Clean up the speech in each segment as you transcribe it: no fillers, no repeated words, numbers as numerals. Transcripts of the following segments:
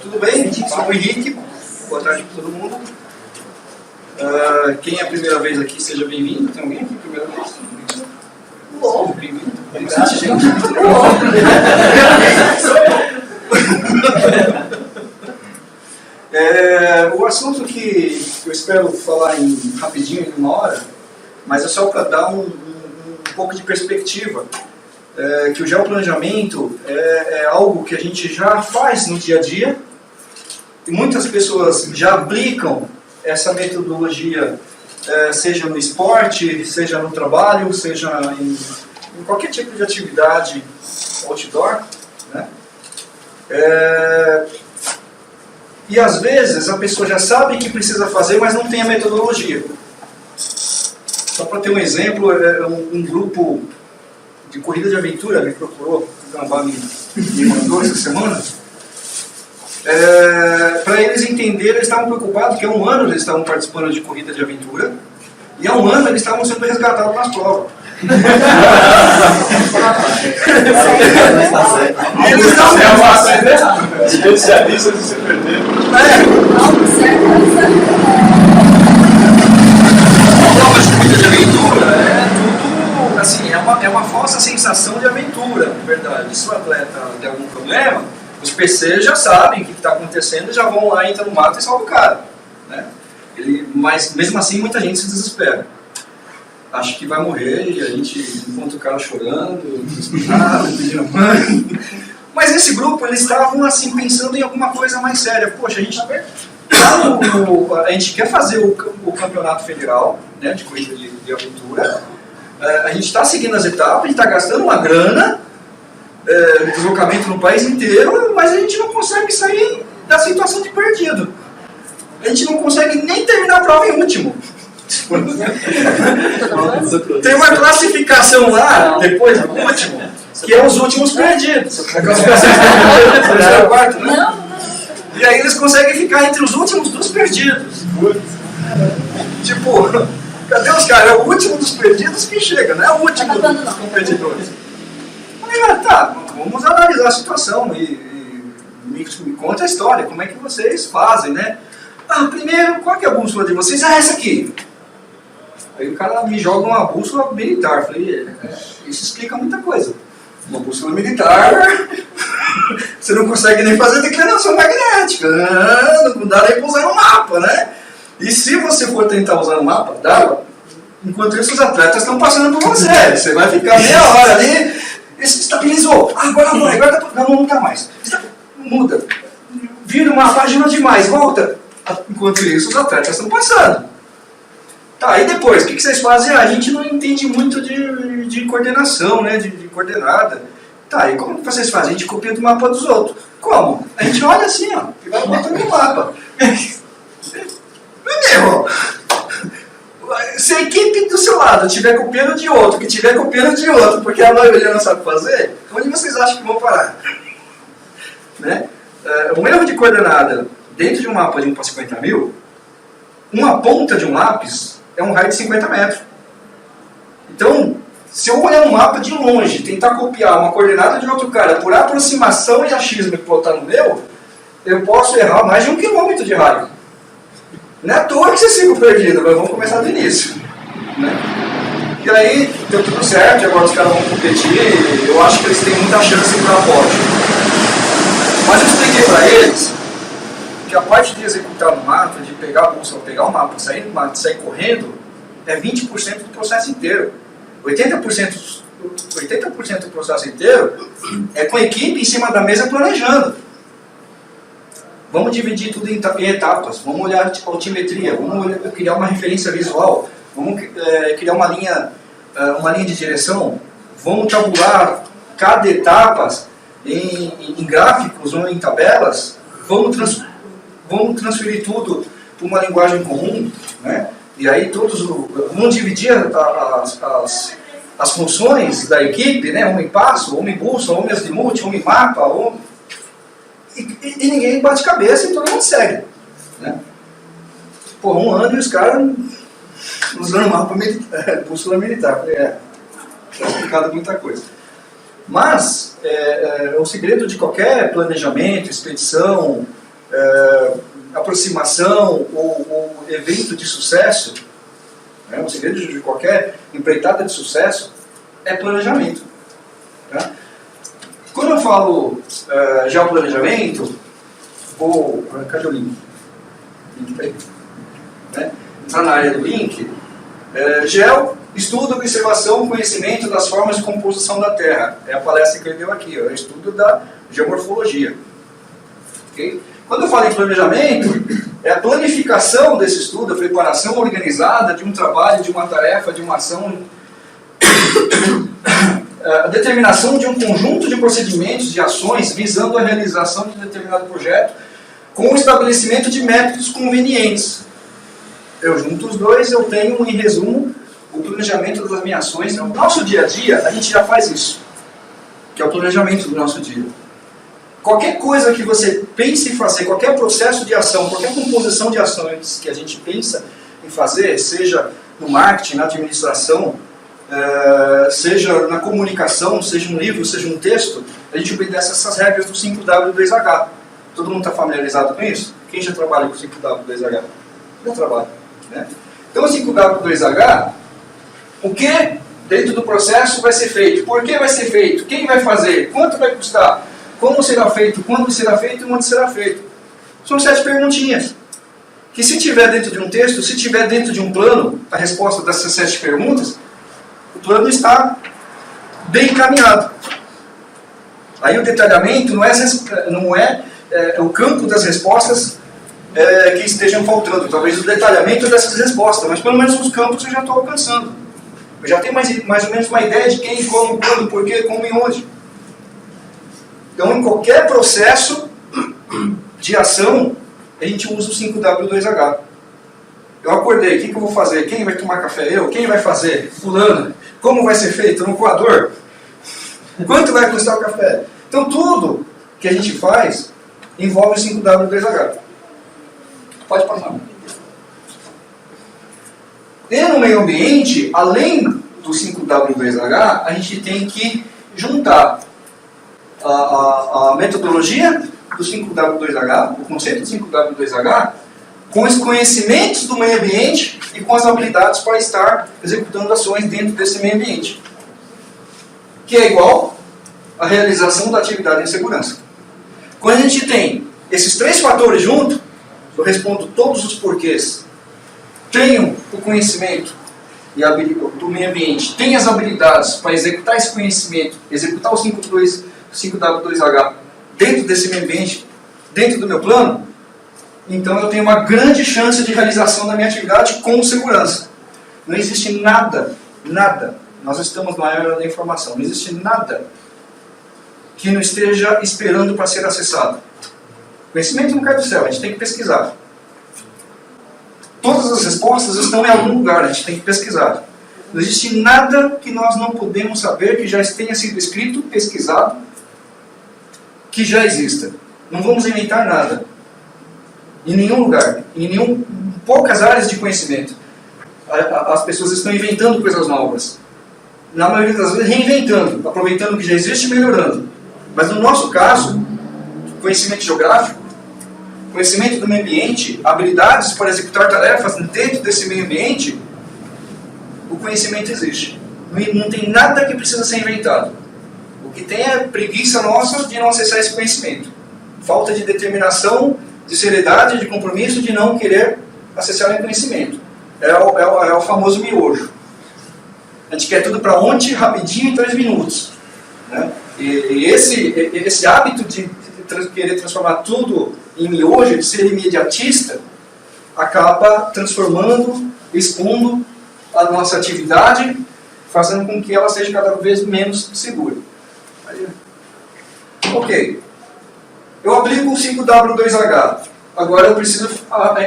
Tudo bem? Sou o Henrique. Boa tarde para todo mundo. Quem é a primeira vez aqui, seja bem-vindo. Tem alguém aqui primeira vez? Bom, bem-vindo. Obrigado, gente. O assunto que eu espero falar rapidinho, em uma hora, mas é só para dar um pouco de perspectiva, que o geoplanejamento é algo que a gente já faz no dia a dia, e muitas pessoas já aplicam essa metodologia, seja no esporte, seja no trabalho, seja em qualquer tipo de atividade outdoor, né? E às vezes a pessoa já sabe que precisa fazer, mas não tem a metodologia. Só para ter um exemplo, um grupo de corrida de aventura me procurou, o Gambá me mandou essa semana. Para eles entenderem, eles estavam preocupados que há um ano eles estavam participando de corrida de aventura, e há um ano eles estavam sendo resgatados nas provas. Eles não especialistas de se perder. Prova de corrida de aventura tudo assim, é uma falsa sensação de aventura, na verdade. Se o atleta tem algum problema, os PCs já sabem o que está acontecendo e já vão lá, entram no mato e salvam o cara, né? Mas mesmo assim muita gente se desespera. Acho que vai morrer e a gente encontra o cara chorando, pedindo mãe. Mas esse grupo, eles estavam assim, pensando em alguma coisa mais séria. Poxa, a gente quer fazer o campeonato federal, né, de corrida de aventura. A gente está seguindo as etapas, a gente está gastando uma grana, deslocamento no país inteiro, mas a gente não consegue sair da situação de perdido. A gente não consegue nem terminar a prova em último. Tem uma classificação lá, depois do último, que é os últimos perdidos. E aí eles conseguem ficar entre os últimos dos perdidos. Tipo, cadê os caras? É o último dos perdidos que chega, não é o último dos competidores. Aí, tá, vamos analisar a situação e me conta a história, como é que vocês fazem, né? Primeiro, qual que é a bússola de vocês? Essa aqui. Aí o cara me joga uma bússola militar. Falei, isso explica muita coisa. Uma bússola militar, você não consegue nem fazer declinação magnética. Não dá nem para usar no mapa, né? E se você for tentar usar no mapa, dá. Enquanto isso, os atletas estão passando por você. Você vai ficar meia hora ali, e se estabilizou. Agora não está mais. Muda. Vira uma página demais, volta. Enquanto isso, os atletas estão passando. Tá, e depois, o que vocês fazem? A gente não entende muito de coordenação, né, de coordenada. Tá, e como que vocês fazem? A gente copia do mapa dos outros. Como? A gente olha assim, ó, e vai botando no mapa. Meu, se a equipe do seu lado estiver copiando de outro, que estiver copiando de outro, porque a maioria não sabe fazer, onde vocês acham que vão parar? Né? Um erro de coordenada dentro de um mapa de 1 para 50 mil, uma ponta de um lápis é um raio de 50 metros. Então, se eu olhar um mapa de longe, tentar copiar uma coordenada de outro cara por aproximação e achismo que botar no meu, eu posso errar mais de 1 quilômetro de raio. Não é à toa que vocês ficam perdidos, mas vamos começar do início. Né? E aí, deu tudo certo, e agora os caras vão competir, e eu acho que eles têm muita chance de ir para a pódio. Mas eu expliquei para eles que a parte de executar no mato, de pegar a bússola, pegar o mapa, sair do mato, sair correndo, é 20% do processo inteiro. 80% do processo inteiro é com a equipe em cima da mesa planejando. Vamos dividir tudo em etapas, vamos olhar a altimetria, vamos criar uma referência visual, vamos criar uma linha de direção, vamos tabular cada etapa em gráficos ou em tabelas, vamos transferir tudo para uma linguagem comum, né? E aí vamos dividir as funções da equipe, né? Homem passo, homem bússola, homem azimuth, homem mapa, e ninguém bate cabeça e todo mundo segue, né? Pô, 1 ano e os caras usando mapa militar, bússola militar. É complicado muita coisa. Mas o segredo de qualquer planejamento, expedição, aproximação ou evento de sucesso, né? O segredo de qualquer empreitada de sucesso é planejamento. Tá? Quando eu falo geoplanejamento, cadê o link? Né? Entrar na área do link. Geo, estudo, observação, conhecimento das formas de composição da Terra. É a palestra que ele deu aqui, é o estudo da geomorfologia. Okay? Quando eu falo em planejamento, é a planificação desse estudo, a preparação organizada de um trabalho, de uma tarefa, de uma ação, a determinação de um conjunto de procedimentos, de ações, visando a realização de determinado projeto, com o estabelecimento de métodos convenientes. Eu junto os dois, eu tenho, em resumo, o planejamento das minhas ações. No nosso dia a dia, a gente já faz isso, que é o planejamento do nosso dia. Qualquer coisa que você pense em fazer, qualquer processo de ação, qualquer composição de ações que a gente pensa em fazer, seja no marketing, na administração, seja na comunicação, seja um livro, seja um texto, a gente obedece essas regras do 5W2H. Todo mundo está familiarizado com isso? Quem já trabalha com o 5W2H? Já trabalha. Né? Então o 5W2H, o que dentro do processo vai ser feito? Por que vai ser feito? Quem vai fazer? Quanto vai custar? Como será feito? Quando será feito? E onde será feito? São 7 perguntinhas. Que se tiver dentro de um texto, se tiver dentro de um plano, a resposta dessas 7 perguntas, o plano está bem encaminhado. Aí o detalhamento não é o campo das respostas que estejam faltando. Talvez o detalhamento dessas respostas, mas pelo menos os campos eu já estou alcançando. Eu já tenho mais ou menos uma ideia de quem, como, quando, porquê, como e onde. Então, em qualquer processo de ação, a gente usa o 5W2H. Eu acordei, o que eu vou fazer? Quem vai tomar café? Eu? Quem vai fazer? Fulano. Como vai ser feito? No coador? Quanto vai custar o café? Então, tudo que a gente faz envolve o 5W2H. Pode passar. E no meio ambiente, além do 5W2H, a gente tem que juntar a metodologia do 5W2H, o conceito do 5W2H, com os conhecimentos do meio ambiente e com as habilidades para estar executando ações dentro desse meio ambiente. Que é igual à realização da atividade em segurança. Quando a gente tem esses 3 fatores juntos, eu respondo todos os porquês. Tenho o conhecimento do meio ambiente, tenho as habilidades para executar esse conhecimento, executar o 5W2H dentro desse meio ambiente, dentro do meu plano, então eu tenho uma grande chance de realização da minha atividade com segurança. Não existe nada, nós estamos na era da informação, não existe nada que não esteja esperando para ser acessado. Conhecimento não cai do céu, a gente tem que pesquisar. Todas as respostas estão em algum lugar, a gente tem que pesquisar. Não existe nada que nós não podemos saber que já tenha sido escrito, pesquisado, que já exista. Não vamos inventar nada. Em nenhum lugar, em poucas áreas de conhecimento. As pessoas estão inventando coisas novas. Na maioria das vezes, reinventando, aproveitando o que já existe e melhorando. Mas no nosso caso, conhecimento geográfico, conhecimento do meio ambiente, habilidades para executar tarefas dentro desse meio ambiente, o conhecimento existe. Não tem nada que precisa ser inventado. O que tem é preguiça nossa de não acessar esse conhecimento. Falta de determinação, de seriedade, de compromisso, de não querer acessar o conhecimento. É o famoso miojo. A gente quer tudo para ontem, rapidinho, em 3 minutos. Né? E esse hábito de querer transformar tudo em miojo, de ser imediatista, acaba transformando, expondo a nossa atividade, fazendo com que ela seja cada vez menos segura. Ok. Eu aplico o 5W2H. Agora eu preciso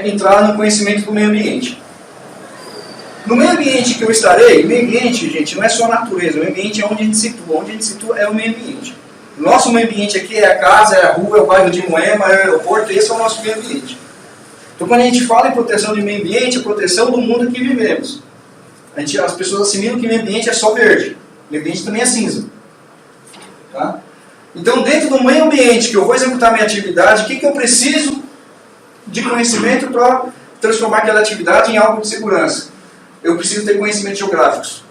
entrar no conhecimento do meio ambiente. No meio ambiente que eu estarei, o meio ambiente, gente, não é só a natureza, o meio ambiente é onde a gente situa. Onde a gente situa é o meio ambiente. O nosso meio ambiente aqui é a casa, é a rua, é o bairro de Moema, é o aeroporto, esse é o nosso meio ambiente. Então quando a gente fala em proteção de meio ambiente, é proteção do mundo que vivemos. As pessoas assimilam que o meio ambiente é só verde. O meio ambiente também é cinza. Tá? Então, dentro do meio ambiente que eu vou executar minha atividade, o que eu preciso de conhecimento para transformar aquela atividade em algo de segurança? Eu preciso ter conhecimentos geográficos.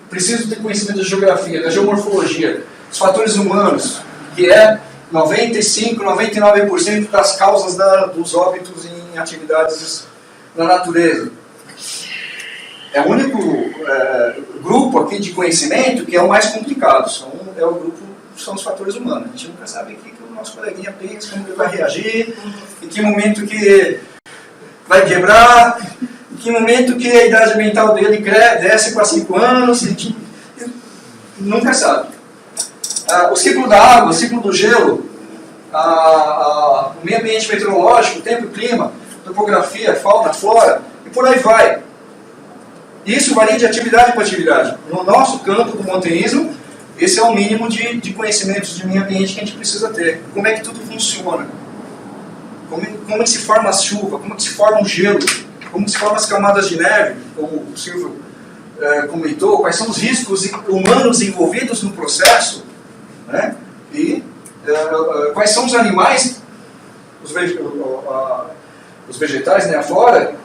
Preciso ter conhecimento da geografia, da geomorfologia, dos fatores humanos, que é 95, 99% das causas dos óbitos em atividades na natureza. É o único grupo aqui de conhecimento que é o mais complicado. São os fatores humanos. A gente nunca sabe o que o nosso coleguinha pensa, como ele vai reagir, em que momento que vai quebrar, em que momento que a idade mental dele desce para 5 anos, a gente nunca sabe. O ciclo da água, o ciclo do gelo, o meio ambiente meteorológico, tempo e clima, topografia, fauna, flora, e por aí vai. Isso varia de atividade para atividade. No nosso campo do montanhismo, esse é o mínimo de conhecimentos de meio ambiente que a gente precisa ter. Como é que tudo funciona? Como que se forma a chuva? Como que se forma o gelo? Como que se formam as camadas de neve? Como o Silvio comentou, quais são os riscos humanos envolvidos no processo? Né? E quais são os animais, os vegetais, né, a flora,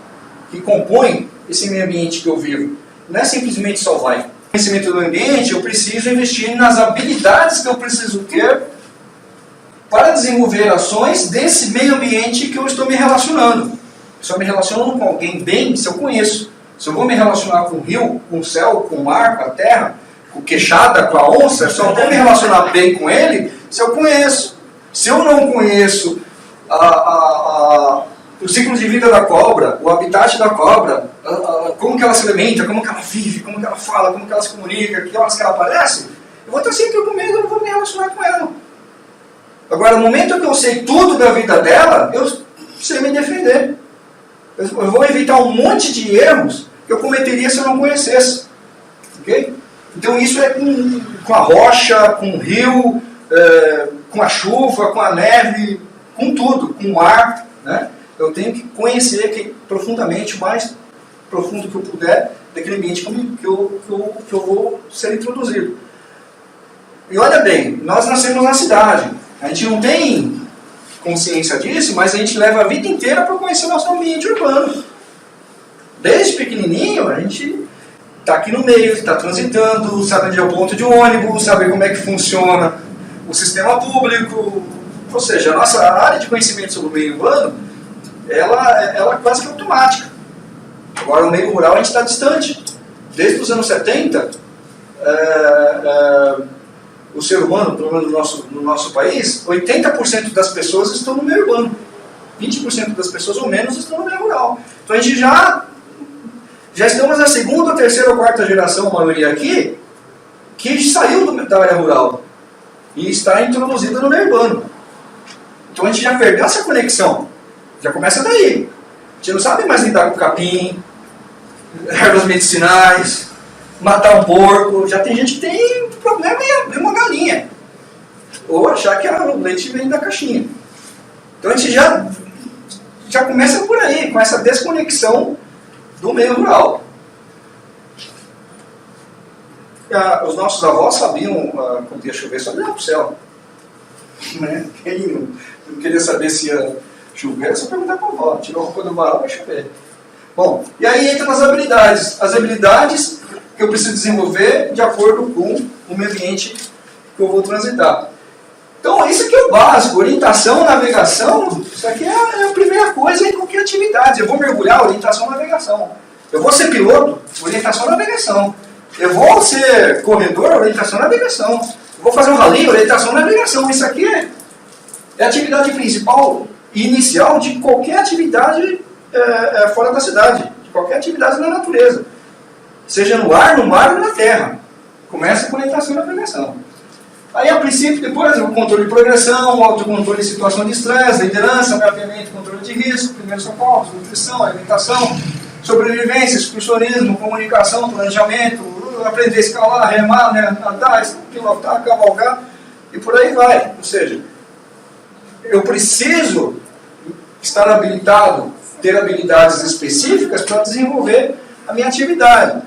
que compõem esse meio ambiente que eu vivo. Não é simplesmente só vai. Conhecimento do ambiente, eu preciso investir nas habilidades que eu preciso ter para desenvolver ações desse meio ambiente que eu estou me relacionando. Se eu me relaciono com alguém bem, se eu conheço. Se eu vou me relacionar com o rio, com o céu, com o mar, com a terra, com o queixada, com a onça, só vou me relacionar bem com ele se eu conheço. Se eu não conheço o ciclo de vida da cobra, o habitat da cobra, como que ela se alimenta, como que ela vive, como que ela fala, como que ela se comunica, que horas que ela aparece, eu vou estar sempre com medo, eu não vou me relacionar com ela. Agora, no momento que eu sei tudo da vida dela, eu sei me defender. Eu vou evitar um monte de erros que eu cometeria se eu não conhecesse. Okay? Então isso é com a rocha, com o rio, com a chuva, com a neve, com tudo, com o ar, né? Eu tenho que conhecer profundamente, o mais profundo que eu puder, daquele ambiente que eu vou ser introduzido. E olha bem, nós nascemos na cidade. A gente não tem consciência disso, mas a gente leva a vida inteira para conhecer nosso ambiente urbano. Desde pequenininho, a gente está aqui no meio, está transitando, sabe onde é o ponto de ônibus, sabe como é que funciona o sistema público. Ou seja, a nossa área de conhecimento sobre o meio urbano, ela é quase que automática. Agora, no meio rural, a gente está distante. Desde os anos 70, o ser humano, pelo menos no nosso país, 80% das pessoas estão no meio urbano. 20% das pessoas ou menos estão no meio rural. Então a gente já estamos na segunda, terceira ou quarta geração, a maioria aqui, que saiu da área rural e está introduzida no meio urbano. Então a gente já perdeu essa conexão. Já começa daí. A gente não sabe mais lidar com capim, ervas medicinais, matar um porco. Já tem gente que tem problema em abrir uma galinha. Ou achar que o leite vem da caixinha. Então a gente já começa por aí, com essa desconexão do meio rural. Os nossos avós sabiam quando ia chover, só olhar para o céu. Né? Quem não queria saber se ia chover, era só perguntar para a avó. Tirou a roupa do varal, vai chover. Bom, e aí entra nas habilidades. As habilidades que eu preciso desenvolver de acordo com o meio ambiente que eu vou transitar. Então, isso aqui é o básico. Orientação, navegação, isso aqui é a primeira coisa em qualquer atividade. Eu vou mergulhar, orientação, navegação. Eu vou ser piloto, orientação, navegação. Eu vou ser corredor, orientação, navegação. Eu vou fazer um rally, orientação, navegação. Isso aqui é a atividade principal e inicial de qualquer atividade fora da cidade, de qualquer atividade na natureza. Seja no ar, no mar ou na terra. Começa com orientação e navegação. Aí, a princípio, depois, o controle de progressão, o autocontrole em situação de estresse, liderança, mapeamento, controle de risco, primeiros socorros, nutrição, alimentação, sobrevivência, excursionismo, comunicação, planejamento, aprender a escalar, remar, nadar, pilotar, cavalgar, e por aí vai. Ou seja, eu preciso estar habilitado, ter habilidades específicas para desenvolver a minha atividade.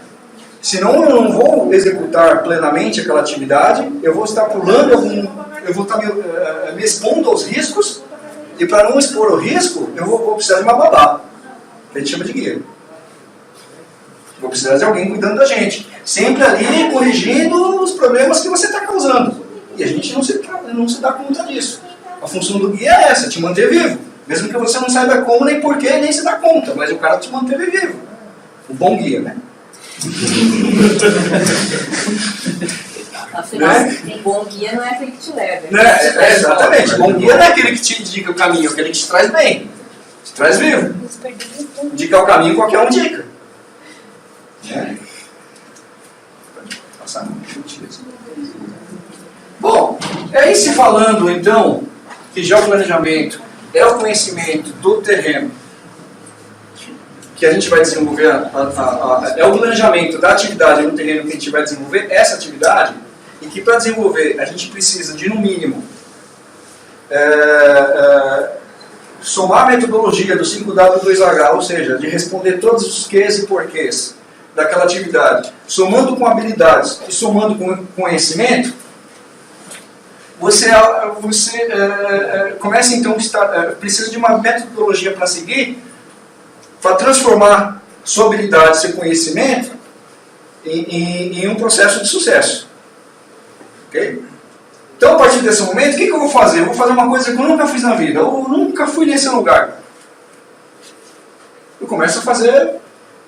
Senão eu não vou executar plenamente aquela atividade, eu vou estar pulando eu vou os riscos, e para não expor o risco, eu vou precisar de uma babá, que a gente chama de guia. Vou precisar de alguém cuidando da gente. Sempre ali corrigindo os problemas que você está causando. E a gente não se dá conta disso. A função do guia é essa, te manter vivo. Mesmo que você não saiba como, nem porquê, nem se dá conta. Mas o cara te manteve vivo. Um bom guia, né? Afinal, um bom guia não é aquele que te leva. Exatamente. Bom guia não é aquele que te indica o caminho, é aquele que te traz bem. Te traz vivo. Indicar o caminho, qualquer um indica. Passar Bom, é isso falando então que geoplanejamento é o conhecimento do terreno que a gente vai desenvolver, é o planejamento da atividade no terreno que a gente vai desenvolver essa atividade, e que para desenvolver a gente precisa de, no mínimo, somar a metodologia do 5W2H, ou seja, de responder todos os quês e porquês daquela atividade, somando com habilidades e somando com conhecimento, você começa então precisa de uma metodologia para seguir, para transformar sua habilidade, seu conhecimento em um processo de sucesso. Ok? Então, a partir desse momento, o que eu vou fazer? Eu vou fazer uma coisa que eu nunca fiz na vida. Eu nunca fui nesse lugar. Eu começo a fazer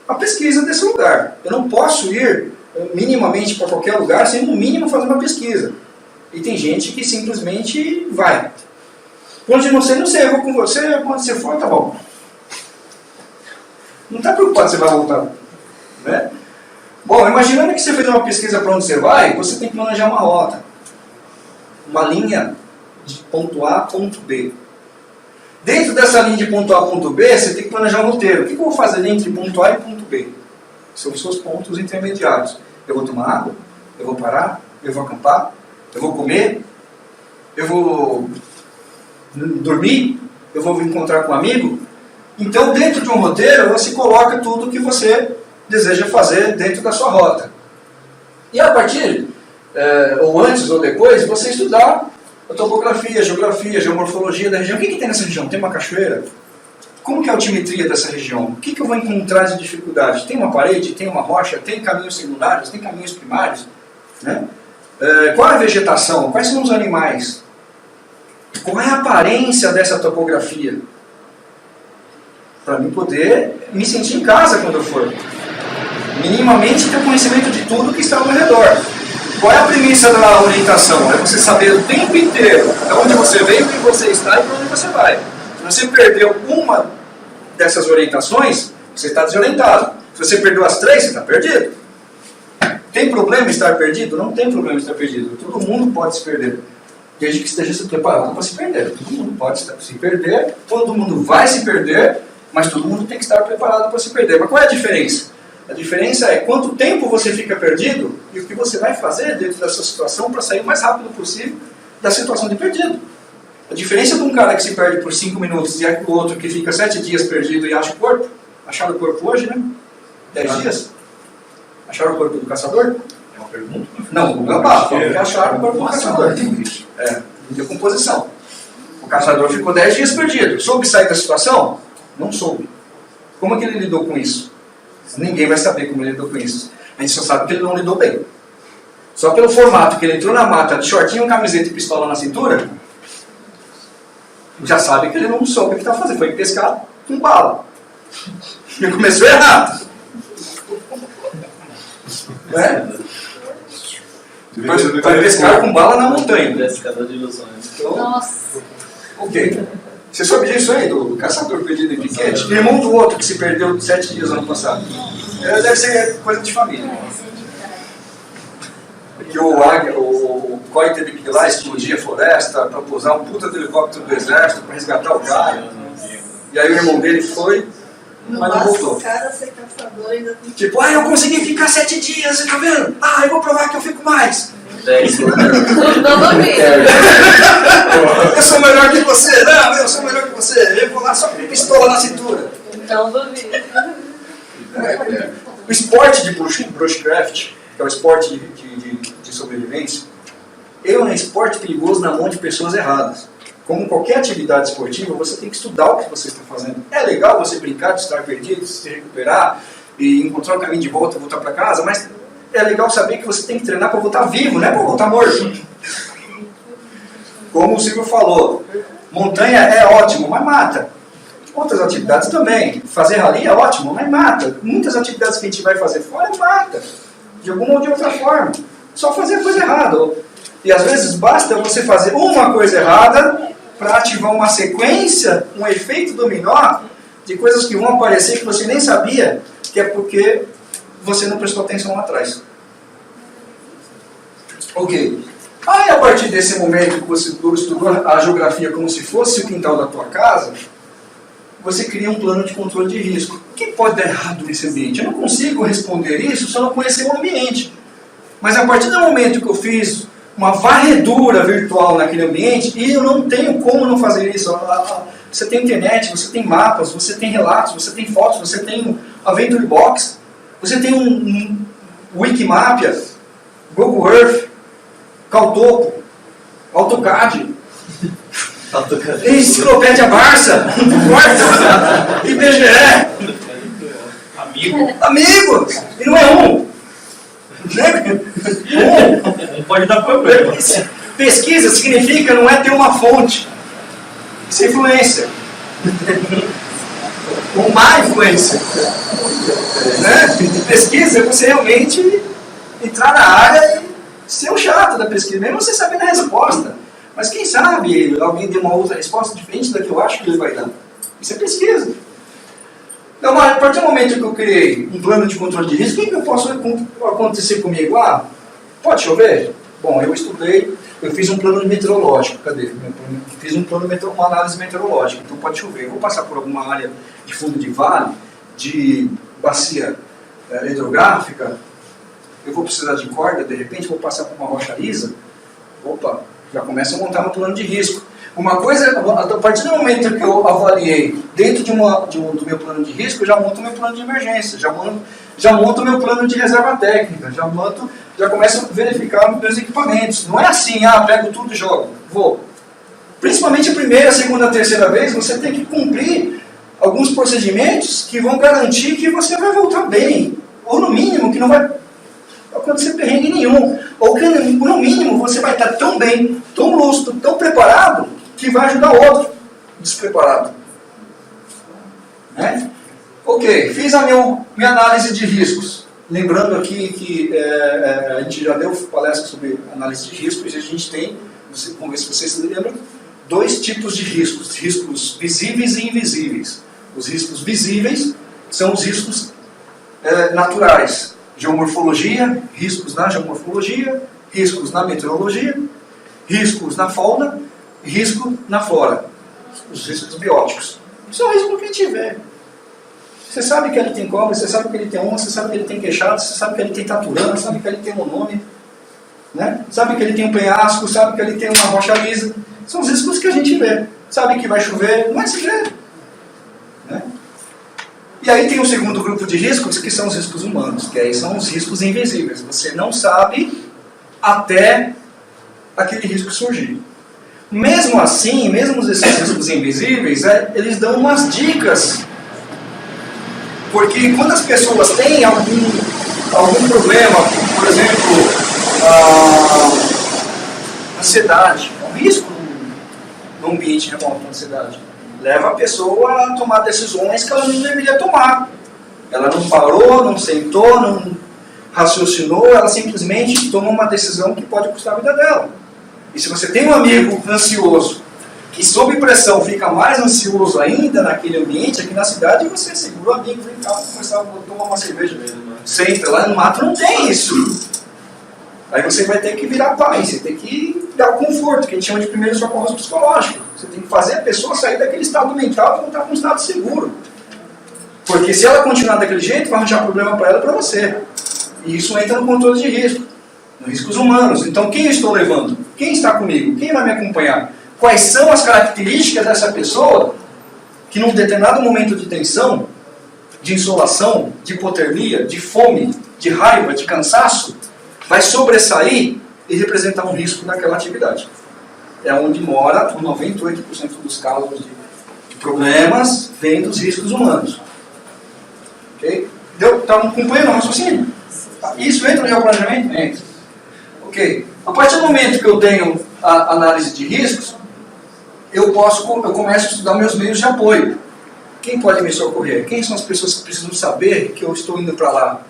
a pesquisa desse lugar. Eu não posso ir minimamente para qualquer lugar sem, no mínimo, fazer uma pesquisa. E tem gente que simplesmente vai. Quando eu não sei, eu vou com você. Quando você for, tá bom. Não está preocupado se você vai voltar. Né? Bom, imaginando que você fez uma pesquisa para onde você vai, você tem que planejar uma rota. Uma linha de ponto A a ponto B. Dentro dessa linha de ponto A a ponto B, você tem que planejar um roteiro. O que eu vou fazer entre ponto A e ponto B? São os seus pontos intermediários. Eu vou tomar água, eu vou parar, eu vou acampar, eu vou comer, eu vou dormir, eu vou me encontrar com um amigo. Então, dentro de um roteiro, você coloca tudo o que você deseja fazer dentro da sua rota. E a partir, ou antes ou depois, você estudar a topografia, geografia, geomorfologia da região. O que tem nessa região? Tem uma cachoeira? Como que é a altimetria dessa região? O que eu vou encontrar de dificuldade? Tem uma parede? Tem uma rocha? Tem caminhos secundários? Tem caminhos primários? Né? Qual é a vegetação? Quais são os animais? Qual é a aparência dessa topografia? Para mim poder me sentir em casa quando eu for. Minimamente ter conhecimento de tudo que está ao meu redor. Qual é a premissa da orientação? É você saber o tempo inteiro de onde você veio, onde você está e para onde você vai. Se você perdeu uma dessas orientações, você está desorientado. Se você perdeu as três, você está perdido. Tem problema estar perdido? Não tem problema estar perdido. Todo mundo pode se perder. Desde que esteja se preparado para se perder. Todo mundo pode se perder, todo mundo vai se perder, mas todo mundo tem que estar preparado para se perder. Mas qual é a diferença? A diferença é quanto tempo você fica perdido e o que você vai fazer dentro dessa situação para sair o mais rápido possível da situação de perdido. A diferença de um cara que se perde por 5 minutos e o outro que fica 7 dias perdido e acha o corpo. Acharam o corpo hoje, né? 10 dias? Acharam o corpo do caçador? É uma pergunta? Não, o Gambá falou que acharam o corpo do caçador. Em decomposição. O caçador ficou 10 dias perdido. Soube sair da situação? Não soube. Como é que ele lidou com isso? Ninguém vai saber como ele lidou com isso. A gente só sabe que ele não lidou bem. Só pelo formato que ele entrou na mata de shortinho, camiseta e pistola na cintura, já sabe que ele não soube o que está fazendo. Foi pescar com bala. Ele começou errado. Né? Vai pescar com bala na montanha. Pescador de ilusões. Então, Nossa. ok. Você soube disso aí, do caçador perdido em piquete? Irmão do outro que se perdeu 7 dias ano passado. Deve ser coisa de família. Que o COI teve que ir lá explodir a floresta para pousar um puta de helicóptero do exército para resgatar o cara. E aí o irmão dele foi, mas não voltou. O cara ser caçador ainda tem que... Tipo, eu consegui ficar 7 dias, você tá vendo? Eu vou provar que eu fico mais. Novamente. Eu sou melhor que você. Não, eu sou melhor que você. Eu vou lá só com pistola na cintura. Não duvido. O esporte de bushcraft, que é o esporte de sobrevivência, ele é um esporte perigoso na mão de pessoas erradas. como qualquer atividade esportiva, você tem que estudar o que você está fazendo. É legal você brincar de estar perdido, se recuperar e encontrar o caminho de volta, voltar para casa, mas é legal saber que você tem que treinar para voltar vivo, não é para voltar morto. Como o Silvio falou, montanha é ótimo, mas mata. Outras atividades também. Fazer rally é ótimo, mas mata. Muitas atividades que a gente vai fazer fora, mata. De alguma ou de outra forma. Só fazer a coisa errada. E às vezes basta você fazer uma coisa errada para ativar uma sequência, um efeito dominó de coisas que vão aparecer que você nem sabia, que é porque você não prestou atenção lá atrás. Ok. Aí a partir desse momento que você estudou a geografia como se fosse o quintal da tua casa, você cria um plano de controle de risco. O que pode dar errado nesse ambiente? Eu não consigo responder isso se eu não conhecer o ambiente. Mas a partir do momento que eu fiz uma varredura virtual naquele ambiente, e eu não tenho como não fazer isso. Você tem internet, você tem mapas, você tem relatos, você tem fotos, você tem a Venture Box, você tem um Wikimapia, Google Earth, Caltopo, AutoCAD, Enciclopédia Barça, IBGE, amigos, e não é um. Não pode dar problema. Pesquisa significa não é ter uma fonte, isso é influência. Ou má influência. Né? Pesquisa é você realmente entrar na área e ser o chato da pesquisa, mesmo você sabendo a resposta. Mas quem sabe alguém dê uma outra resposta diferente da que eu acho que ele vai dar. Isso é pesquisa. Então, a partir do momento que eu criei um plano de controle de risco, o que posso acontecer comigo? Pode chover? Bom, eu estudei, eu fiz um plano meteorológico. Cadê? Fiz uma análise meteorológica, então pode chover. Eu vou passar por alguma área de fundo de vale, de bacia hidrográfica, eu vou precisar de corda, de repente vou passar por uma rocha lisa. Opa, já começa a montar um plano de risco. Uma coisa, a partir do momento que eu avaliei dentro do meu plano de risco, eu já monto o meu plano de emergência, já monto o meu plano de reserva técnica, já começo a verificar meus equipamentos. Não é assim, pego tudo e jogo. Vou. Principalmente a primeira, a segunda, a terceira vez, você tem que cumprir alguns procedimentos que vão garantir que você vai voltar bem. Ou no mínimo, que não vai acontecer perrengue nenhum. Ou que no mínimo você vai estar tão bem, tão lúcido, tão preparado, que vai ajudar outro despreparado. Né? Ok, fiz a minha análise de riscos. Lembrando aqui que a gente já deu palestra sobre análise de riscos e a gente tem, vamos ver se vocês se lembram, 2 tipos de riscos: riscos visíveis e invisíveis. Os riscos visíveis são os riscos naturais. Geomorfologia, riscos na geomorfologia, riscos na meteorologia, riscos na fauna e risco na flora. Os riscos bióticos. Isso é um risco que a gente vê. Você sabe que ele tem cobra, você sabe que ele tem onça, você sabe que ele tem queixado, você sabe que ele tem taturana, sabe que ele tem um nome, né? Sabe que ele tem um penhasco, sabe que ele tem uma rocha lisa. São os riscos que a gente vê. Sabe que vai chover, mas se vê. Né? E aí tem o segundo grupo de riscos, que são os riscos humanos, que aí são os riscos invisíveis. Você não sabe até aquele risco surgir. Mesmo assim, mesmo esses riscos invisíveis, eles dão umas dicas. Porque quando as pessoas têm algum problema, por exemplo, ansiedade, é um risco no ambiente remoto, a ansiedade. Leva a pessoa a tomar decisões que ela não deveria tomar. Ela não parou, não sentou, não raciocinou, ela simplesmente toma uma decisão que pode custar a vida dela. E se você tem um amigo ansioso, que sob pressão fica mais ansioso ainda naquele ambiente, aqui na cidade, você segura o amigo, vem cá, começar a tomar uma cerveja mesmo. Sempre, lá no mato não tem isso. Aí você vai ter que virar pai, você tem que dar o conforto, que a gente chama de primeiro socorro psicológico. Você tem que fazer a pessoa sair daquele estado mental e voltar para um estado seguro. Porque se ela continuar daquele jeito, vai arranjar problema para ela e para você. E isso entra no controle de risco, nos riscos humanos. Então quem eu estou levando? Quem está comigo? Quem vai me acompanhar? Quais são as características dessa pessoa que num determinado momento de tensão, de insolação, de hipotermia, de fome, de raiva, de cansaço, vai sobressair e representar um risco naquela atividade. é onde mora 98% dos casos de problemas, vem dos riscos humanos. Ok? Está acompanhando o raciocínio? Isso entra no geoplanejamento? Entra. Ok. A partir do momento que eu tenho a análise de riscos, eu começo a estudar meus meios de apoio. Quem pode me socorrer? Quem são as pessoas que precisam saber que eu estou indo para lá?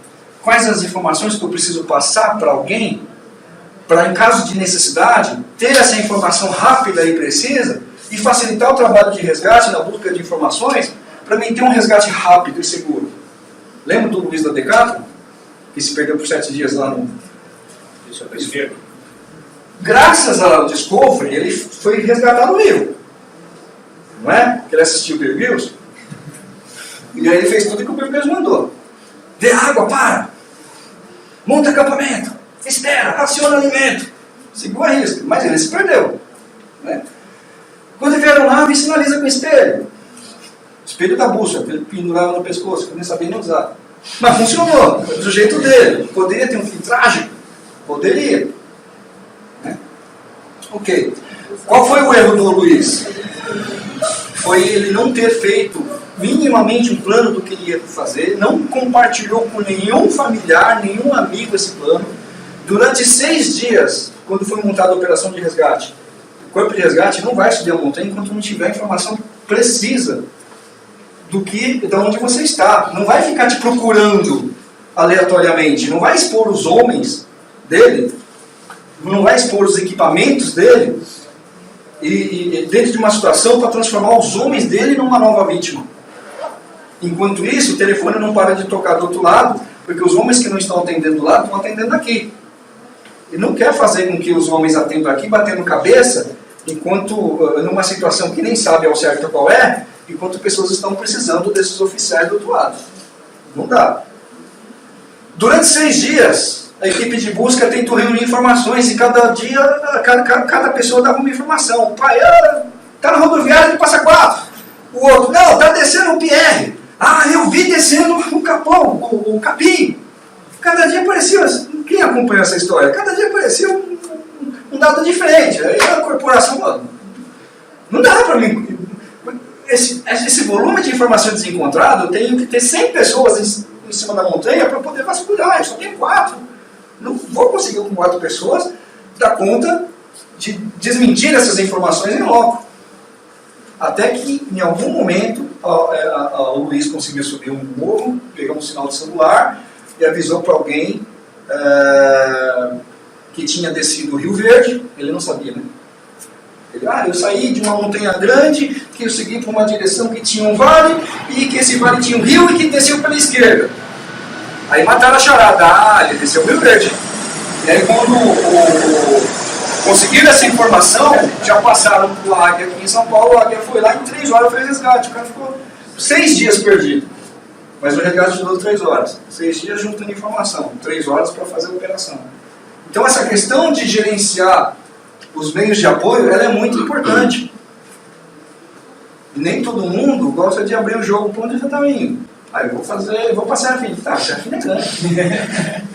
Quais as informações que eu preciso passar para alguém, para, em caso de necessidade, ter essa informação rápida e precisa e facilitar o trabalho de resgate na busca de informações, para mim ter um resgate rápido e seguro. Lembra do Luiz da Decathlon? Que se perdeu por 7 dias lá no... Isso é esquerdo. Graças ao Discovery, ele foi resgatado vivo. Não é? Que ele assistiu o Bear Grylls. E aí ele fez tudo que o Bear Grylls mandou. Dê água, para! Monta acampamento! Espera, raciona alimento! Seguiu a risca, mas ele se perdeu. Né? Quando vieram lá, ele sinaliza com o espelho. Espelho da bússola, que ele pendurava no pescoço, que eu nem sabia nem usar. Mas funcionou, do jeito dele. Poderia ter um fim trágico? Poderia. Né? Ok. Qual foi o erro do Luiz? Foi ele não ter feito minimamente um plano do que ele ia fazer, não compartilhou com nenhum familiar, nenhum amigo esse plano. Durante 6 dias, quando foi montada a operação de resgate, o corpo de resgate não vai subir a montanha enquanto não tiver informação precisa de onde você está. Não vai ficar te procurando aleatoriamente, não vai expor os homens dele, não vai expor os equipamentos dele e dentro de uma situação para transformar os homens dele numa nova vítima. Enquanto isso, o telefone não para de tocar do outro lado, porque os homens que não estão atendendo do lado estão atendendo aqui. E não quer fazer com que os homens atendam aqui, batendo cabeça, enquanto, numa situação que nem sabe ao certo qual é, enquanto pessoas estão precisando desses oficiais do outro lado. Não dá. Durante 6 dias, a equipe de busca tentou reunir informações e cada dia, cada pessoa dava uma informação. O pai, está na rodoviária de Passa Quatro. O outro, não, está descendo o PR. Ah, eu vi descendo o capão, o capim. Cada dia aparecia, quem acompanhou essa história? Cada dia aparecia um dado diferente. Aí a corporação, mano, não dá para mim. Esse volume de informação desencontrado, eu tenho que ter 100 pessoas em cima da montanha para poder vasculhar. Eu só tenho 4. Não vou conseguir com 4 pessoas dar conta de desmentir essas informações em loco. Até que, em algum momento, o Luiz conseguiu subir um morro, pegou um sinal de celular e avisou para alguém que tinha descido o Rio Verde. Ele não sabia, né? Ele, eu saí de uma montanha grande, que eu segui para uma direção que tinha um vale, e que esse vale tinha um rio e que desceu pela esquerda. Aí mataram a charada. Ele desceu o Rio Verde. E aí quando conseguiram essa informação, já passaram para o Águia aqui em São Paulo, o Águia foi lá em 3 horas fez resgate. O cara ficou 6 dias perdido. Mas o resgate durou 3 horas. 6 dias juntando informação, 3 horas para fazer a operação. Então essa questão de gerenciar os meios de apoio, ela é muito importante. E nem todo mundo gosta de abrir o jogo para onde já está indo. Eu vou passar a Serrafina. Tá, a Serrafina é grande.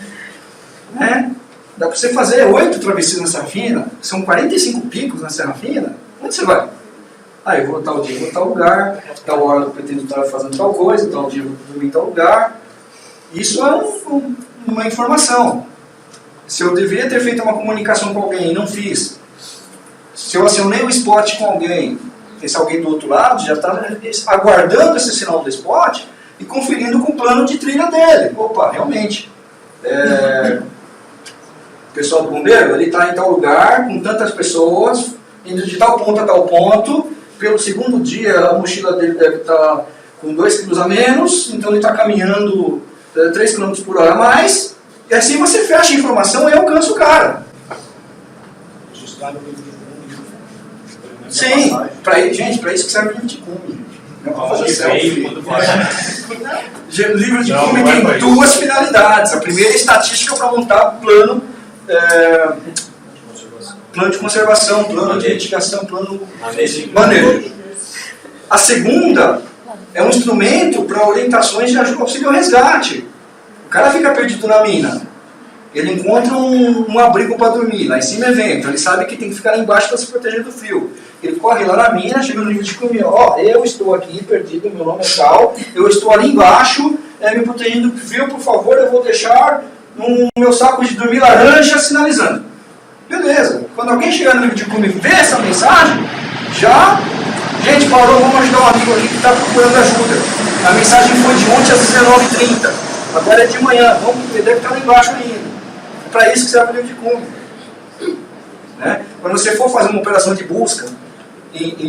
Dá para você fazer 8 travessias na Serrafina, são 45 picos na Serrafina. Onde você vai? Eu vou tal dia, vou tal lugar, tal hora eu pretendo estar fazendo tal coisa, tal dia eu vou dormir em tal lugar. Isso é uma informação. Se eu deveria ter feito uma comunicação com alguém e não fiz, se eu acionei o spot com alguém, esse alguém do outro lado já está aguardando esse sinal do spot e conferindo com o plano de trilha dele. Opa, realmente. O pessoal do bombeiro, ele está em tal lugar, com tantas pessoas, indo de tal ponto a tal ponto. Pelo segundo dia, a mochila dele deve estar com 2 kg a menos, então ele está caminhando 3 km por hora a mais. E assim você fecha a informação e alcança o cara. Sim, gente, para isso que serve o livro de Cume. Não para fazer selfie. O livro de Cume tem 2 finalidades. A primeira é estatística para montar plano de conservação, plano de mitigação, plano de manejo. A segunda é um instrumento para orientações de auxílio ao resgate. O cara fica perdido na mina. ele encontra um abrigo para dormir, lá em cima é vento, ele sabe que tem que ficar lá embaixo para se proteger do frio. Ele corre lá na mina, chega no nível de comer, ó, eu estou aqui perdido, meu nome é tal, eu estou ali embaixo, me protegendo do frio, por favor, eu vou deixar no meu saco de dormir laranja sinalizando. Beleza, quando alguém chegar no nível de comer e ver essa mensagem, já, gente, parou, vamos ajudar um amigo aqui que está procurando ajuda. A mensagem foi de ontem às 19h30, agora é de manhã, vamos ver, deve estar lá embaixo ainda. É para isso que serve o livro de Kung. Né? Quando você for fazer uma operação de busca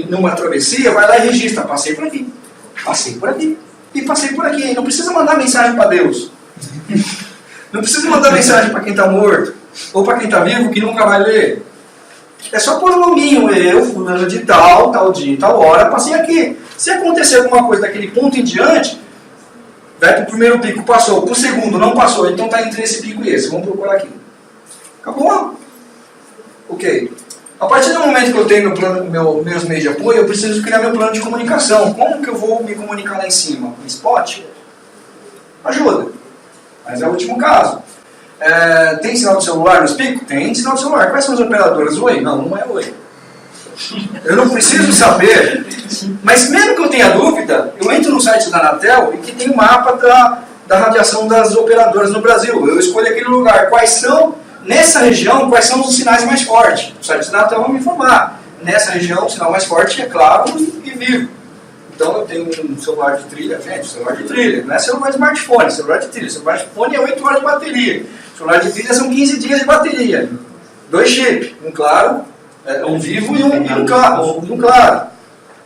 numa travessia, vai lá e registra, passei por aqui e passei por aqui. Não precisa mandar mensagem para Deus. Não precisa mandar mensagem para quem está morto ou para quem está vivo que nunca vai ler. É só pôr o nominho, eu, fulano de tal dia, tal hora, passei aqui. Se acontecer alguma coisa daquele ponto em diante, vai para o primeiro pico, passou, para o segundo não passou, então está entre esse pico e esse, vamos procurar aqui. Acabou? Ok. A partir do momento que eu tenho meus meios de apoio, eu preciso criar meu plano de comunicação. Como que eu vou me comunicar lá em cima? Um spot? Ajuda. Mas é o último caso. Tem sinal do celular no Spico? Tem sinal do celular. Quais são as operadoras? Oi? Não é Oi. Eu não preciso saber. Mas mesmo que eu tenha dúvida, eu entro no site da Anatel e que tem um mapa da radiação das operadoras no Brasil. Eu escolho aquele lugar. Quais são, nessa região, quais são os sinais mais fortes? O site da Anatel vai me informar. Nessa região, o sinal mais forte é claro e vivo. Então eu tenho um celular de trilha, gente, celular de trilha, não é celular de smartphone, celular de trilha. Celular de smartphone é 8 horas de bateria. Celular de trilha são 15 dias de bateria. 2 chips, um claro, um vivo e um claro.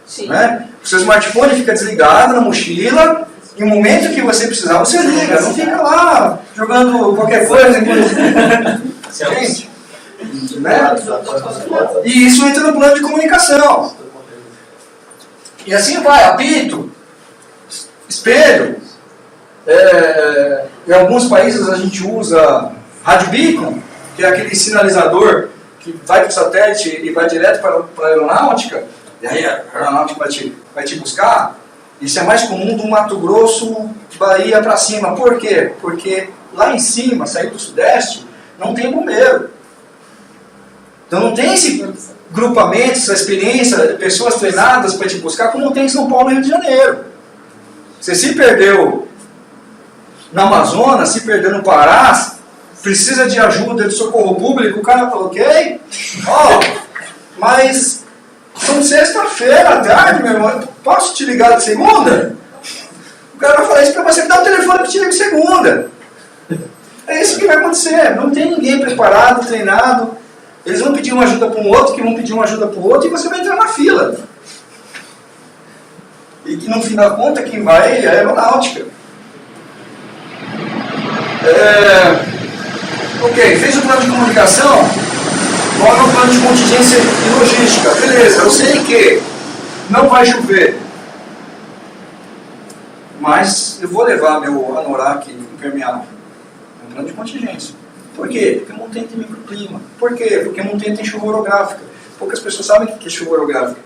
Sim. Né? O seu smartphone fica desligado na mochila, e no momento que você precisar, você liga, não fica lá jogando qualquer coisa. Gente, né? E isso entra no plano de comunicação. E assim vai, apito, espelho. Em alguns países a gente usa rádio beacon, que é aquele sinalizador que vai para o satélite e vai direto para a aeronáutica, e aí a aeronáutica vai te buscar. Isso é mais comum do Mato Grosso, Bahia para cima. Por quê? Porque lá em cima, saindo do Sudeste, não tem bombeiro. Então não tem esse grupamento, essa experiência, pessoas treinadas para te buscar, como tem em São Paulo e Rio de Janeiro. Você se perdeu na Amazonas, se perdeu no Pará, precisa de ajuda, de socorro público, o cara fala, ok, mas são sexta-feira à tarde, meu irmão, posso te ligar de segunda? O cara vai falar isso para você, dá o telefone que te liga de segunda. É isso que vai acontecer, não tem ninguém preparado, treinado. Eles vão pedir uma ajuda para um outro, que vão pedir uma ajuda para o outro, e você vai entrar na fila. E que no fim da conta, quem vai é a aeronáutica. Ok, fez o plano de comunicação, qual é o plano de contingência e logística? Beleza, eu sei que não vai chover, mas eu vou levar meu anorak impermeável. É um plano de contingência. Por quê? Porque montanha tem microclima. Por quê? Porque montanha tem chuva orográfica. Poucas pessoas sabem o que é chuva orográfica.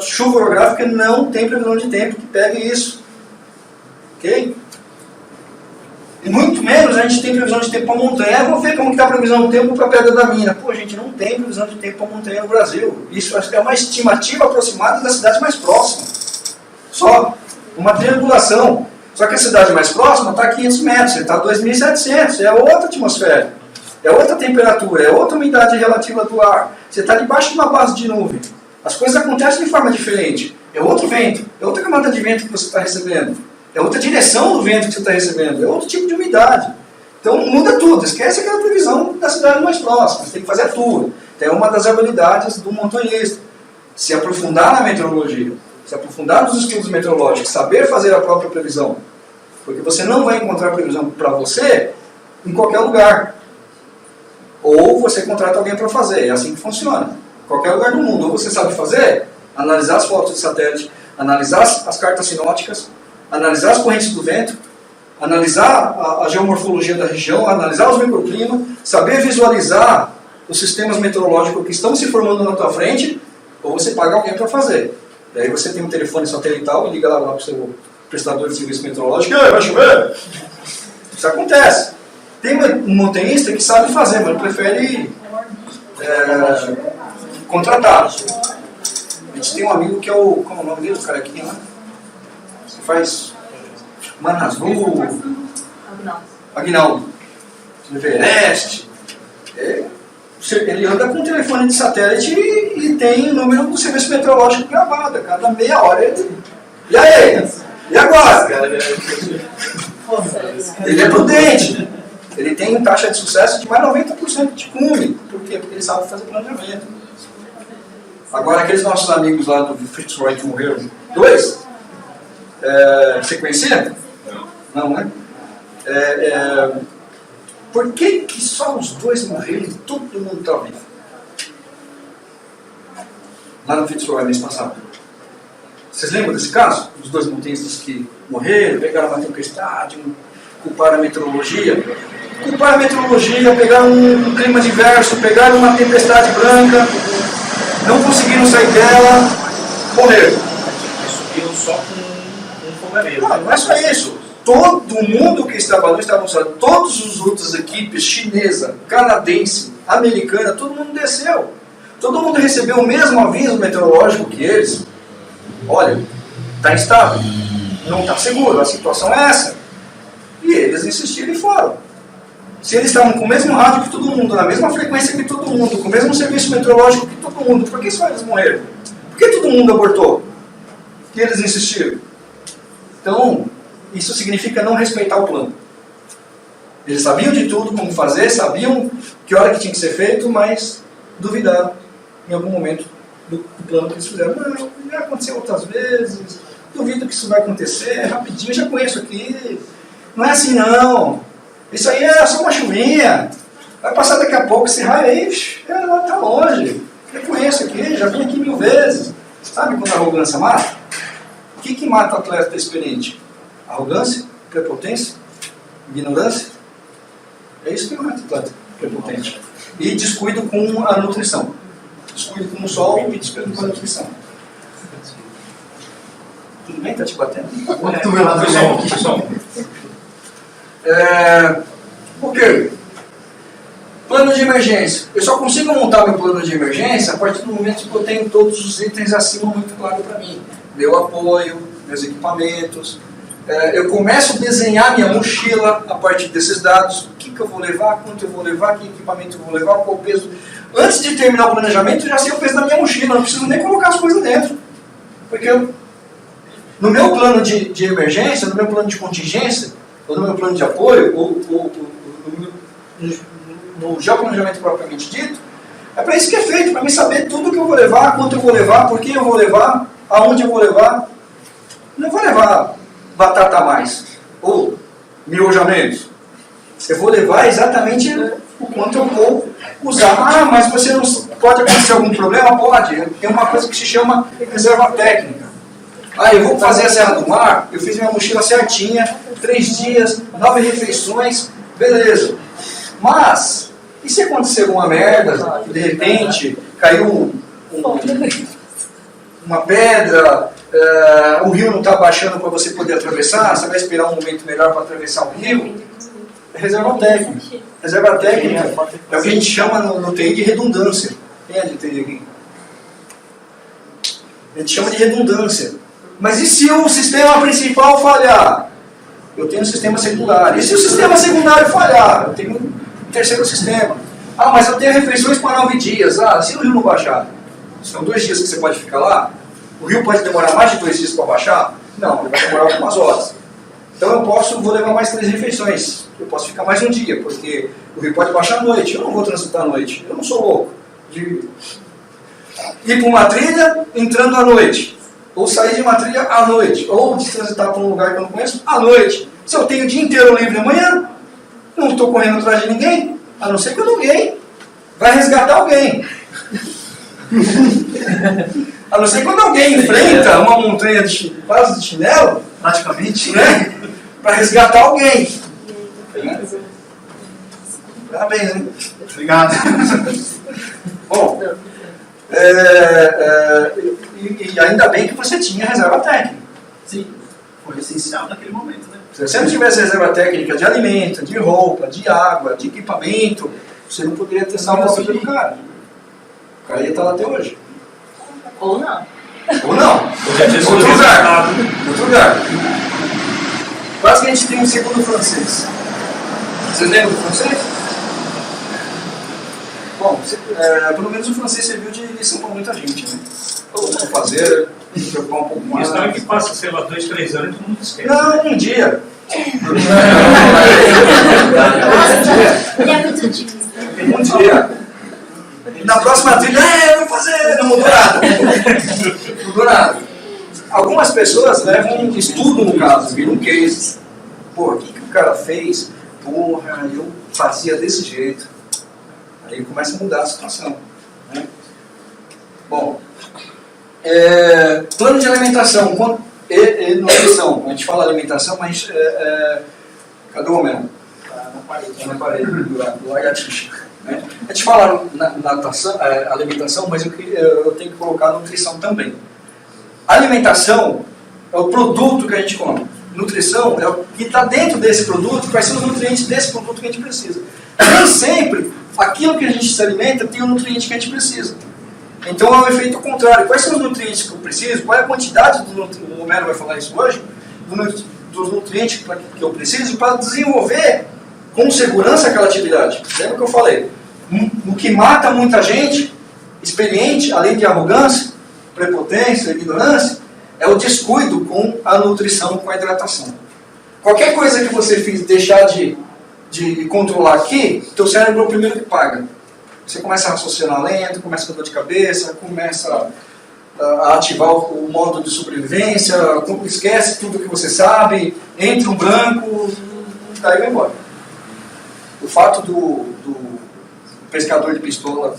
Chuva orográfica não tem previsão de tempo que pegue isso. Ok? E muito menos a gente tem previsão de tempo para montanha. Vamos ver como está a previsão de tempo para a Pedra da Mina. Pô, a gente não tem previsão de tempo para montanha no Brasil. Isso é uma estimativa aproximada das cidades mais próximas. Só uma triangulação. Só que a cidade mais próxima está a 500 metros, você está a 2.700, é outra atmosfera, é outra temperatura, é outra umidade relativa do ar. Você está debaixo de uma base de nuvem. As coisas acontecem de forma diferente. É outro vento, é outra camada de vento que você está recebendo, é outra direção do vento que você está recebendo, é outro tipo de umidade. Então muda tudo, esquece aquela previsão da cidade mais próxima, você tem que fazer tudo. É uma das habilidades do montanhista, se aprofundar na meteorologia. Se aprofundar nos estudos meteorológicos, saber fazer a própria previsão. Porque você não vai encontrar previsão para você em qualquer lugar. Ou você contrata alguém para fazer. É assim que funciona. Em qualquer lugar do mundo. Ou você sabe fazer, analisar as fotos de satélite, analisar as cartas sinóticas, analisar as correntes do vento, analisar a geomorfologia da região, analisar os microclimas, saber visualizar os sistemas meteorológicos que estão se formando na tua frente, ou você paga alguém para fazer. Daí você tem um telefone satelital e liga lá para o seu prestador de serviço meteorológico, vai chover? Isso acontece. Tem um montanhista que sabe fazer, mas prefere contratar. A gente tem um amigo que é o... Como é o nome dele? O cara aqui, né? Que faz Manaslu, Aguinaldo, Everest. Ele anda com um telefone de satélite e tem o número do serviço meteorológico gravado. A cada meia hora ele... E aí? E agora? Ele é prudente. Ele tem taxa de sucesso de mais 90% de cume. Por quê? Porque ele sabe fazer planejamento. Agora, aqueles nossos amigos lá do Fitzroy que morreram, 2, você conhecia? Não, né? Por que só os 2 morreram e todo mundo está vivo? Lá no Fitzroy, mês passado. Vocês lembram desse caso? Os 2 montanhistas que morreram, pegaram uma tempestade, culparam a meteorologia. Culparam a meteorologia, pegaram um clima diverso, pegaram uma tempestade branca, não conseguiram sair dela, morreram. Subiram só com um fogareiro. Não é só isso. Todo mundo que estava ali, todas as outras equipes, chinesa, canadense, americana, todo mundo desceu. Todo mundo recebeu o mesmo aviso meteorológico que eles. Olha, está instável, não está seguro, a situação é essa. E eles insistiram e foram. Se eles estavam com o mesmo rádio que todo mundo, na mesma frequência que todo mundo, com o mesmo serviço meteorológico que todo mundo, por que só eles morreram? Por que todo mundo abortou? E eles insistiram. Então, isso significa não respeitar o plano. Eles sabiam de tudo, como fazer, sabiam que hora que tinha que ser feito, mas duvidaram em algum momento do plano que eles fizeram. Não, já aconteceu outras vezes, duvido que isso vai acontecer, rapidinho, já conheço aqui. Não é assim não. Isso aí é só uma chuvinha. Vai passar daqui a pouco esse raio aí, está longe. Eu conheço aqui, já vim aqui 1000 vezes. Sabe quando a arrogância mata? O que mata o atleta experiente? Arrogância? Prepotência? Ignorância? É isso que mata o atleta prepotente. E descuido com a nutrição. Descuido com o sol e descuido com a nutrição. Tudo bem? Está te batendo? Por quê? Plano de emergência. Eu só consigo montar meu plano de emergência a partir do momento que eu tenho todos os itens acima muito claro para mim. Meu apoio, meus equipamentos. Eu começo a desenhar minha mochila a partir desses dados. O que eu vou levar, quanto eu vou levar, que equipamento eu vou levar, qual o peso. Antes de terminar o planejamento, eu já sei o peso da minha mochila. Não preciso nem colocar as coisas dentro. Porque no meu plano de emergência, no meu plano de contingência, ou no meu plano de apoio, ou no geoplanejamento propriamente dito, é para isso que é feito, para mim saber tudo que eu vou levar, quanto eu vou levar, por que eu vou levar, aonde eu vou levar. Não vou levar batata a mais, ou miojamentos. Eu vou levar exatamente o quanto eu vou usar. Ah, mas você não pode acontecer algum problema? Pode. Tem uma coisa que se chama reserva técnica. Ah, eu vou fazer a Serra do Mar, eu fiz minha mochila certinha, 3 dias, 9 refeições, beleza. Mas, e se acontecer alguma merda, de repente, caiu uma pedra, o rio não está baixando para você poder atravessar, você vai esperar um momento melhor para atravessar o rio? É reserva técnica. Reserva técnica é o que a gente chama no TI de redundância. Quem é de TI aqui? A gente chama de redundância. Mas e se o sistema principal falhar? Eu tenho um sistema secundário. E se o sistema secundário falhar? Eu tenho um terceiro sistema. Ah, mas eu tenho refeições para 9 dias. Ah, se o rio não baixar? São 2 dias que você pode ficar lá? O rio pode demorar mais de 2 dias para baixar? Não, ele vai demorar algumas horas. Então eu vou levar mais 3 refeições. Eu posso ficar mais um dia, porque o rio pode baixar à noite. Eu não vou transitar à noite. Eu não sou louco de ir para uma trilha entrando à noite. Ou sair de uma trilha à noite. Ou de transitar para um lugar que eu não conheço à noite. Se eu tenho o dia inteiro livre amanhã, não estou correndo atrás de ninguém, a não ser quando alguém vai resgatar alguém. A não ser quando alguém enfrenta uma montanha quase de chinelo, praticamente, né? Para resgatar alguém. Parabéns, hein? Obrigado. Bom, e ainda bem que você tinha reserva técnica. Sim. Foi essencial naquele momento, né? Se você não tivesse reserva técnica de alimento, de roupa, de água, de equipamento, você não poderia ter salvo a vida do cara. O cara ia estar lá até hoje. Ou não. Ou não. Eu já tinha sido Outro lugar. resgatado. Outro lugar. Quase que a gente tem um segundo francês. Vocês lembram do francês? Bom, pelo menos o francês serviu de lição para muita gente, né? Como fazer, se preocupar um pouco E a mais. história que passa, sei lá, 2, 3 anos e todo mundo esquece. Não, um dia. Ele é muito otimista. Um dia. Na próxima trilha, eu vou fazer, não mudou nada. Não mudou nada. Algumas pessoas levam um estudo no caso, viram cases. Pô, o que o cara fez? Porra, eu fazia desse jeito. Aí começa a mudar a situação. Né? Bom, plano de alimentação e nutrição. A gente fala alimentação, mas cadê o Homero? Na parede, do lagartixa. Né? A gente fala alimentação, mas eu tenho que colocar nutrição também. Alimentação é o produto que a gente come. Nutrição é o que está dentro desse produto, quais são os nutrientes desse produto que a gente precisa. Nem sempre aquilo que a gente se alimenta tem o nutriente que a gente precisa. Então é o efeito contrário. Quais são os nutrientes que eu preciso? Qual é a quantidade do nutriente? O Homero vai falar isso hoje. Dos nutrientes que eu preciso para desenvolver com segurança aquela atividade. Lembra que eu falei? O que mata muita gente experiente, além de arrogância, prepotência, ignorância, é o descuido com a nutrição, com a hidratação. Qualquer coisa que você deixar de controlar aqui, teu cérebro é o primeiro que paga. Você começa a raciocinar lento, começa com dor de cabeça, começa a ativar o modo de sobrevivência, esquece tudo que você sabe, entra um branco, daí vai embora. O fato do pescador de pistola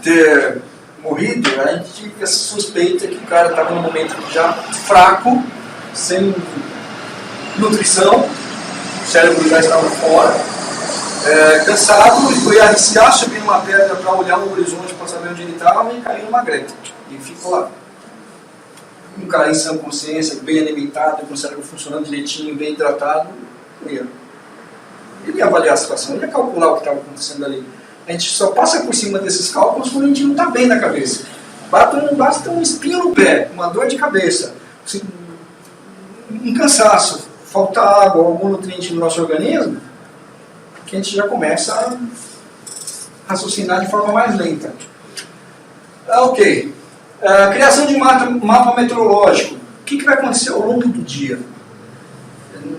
ter morrido, a gente fica suspeita que o cara estava num momento já fraco, sem nutrição, o cérebro já estava fora, cansado, e foi arriscar subir numa pedra para olhar no horizonte para saber onde ele estava e caiu numa greta. E ficou lá. Um cara em sã consciência, bem alimentado, com o cérebro funcionando direitinho, bem hidratado, ele ia avaliar a situação, ele ia calcular o que estava acontecendo ali. A gente só passa por cima desses cálculos quando a gente não está bem na cabeça. Basta um espinho no pé, uma dor de cabeça, um cansaço, falta água, algum nutriente no nosso organismo, que a gente já começa a raciocinar de forma mais lenta. Ok. Criação de mapa meteorológico. O que vai acontecer ao longo do dia?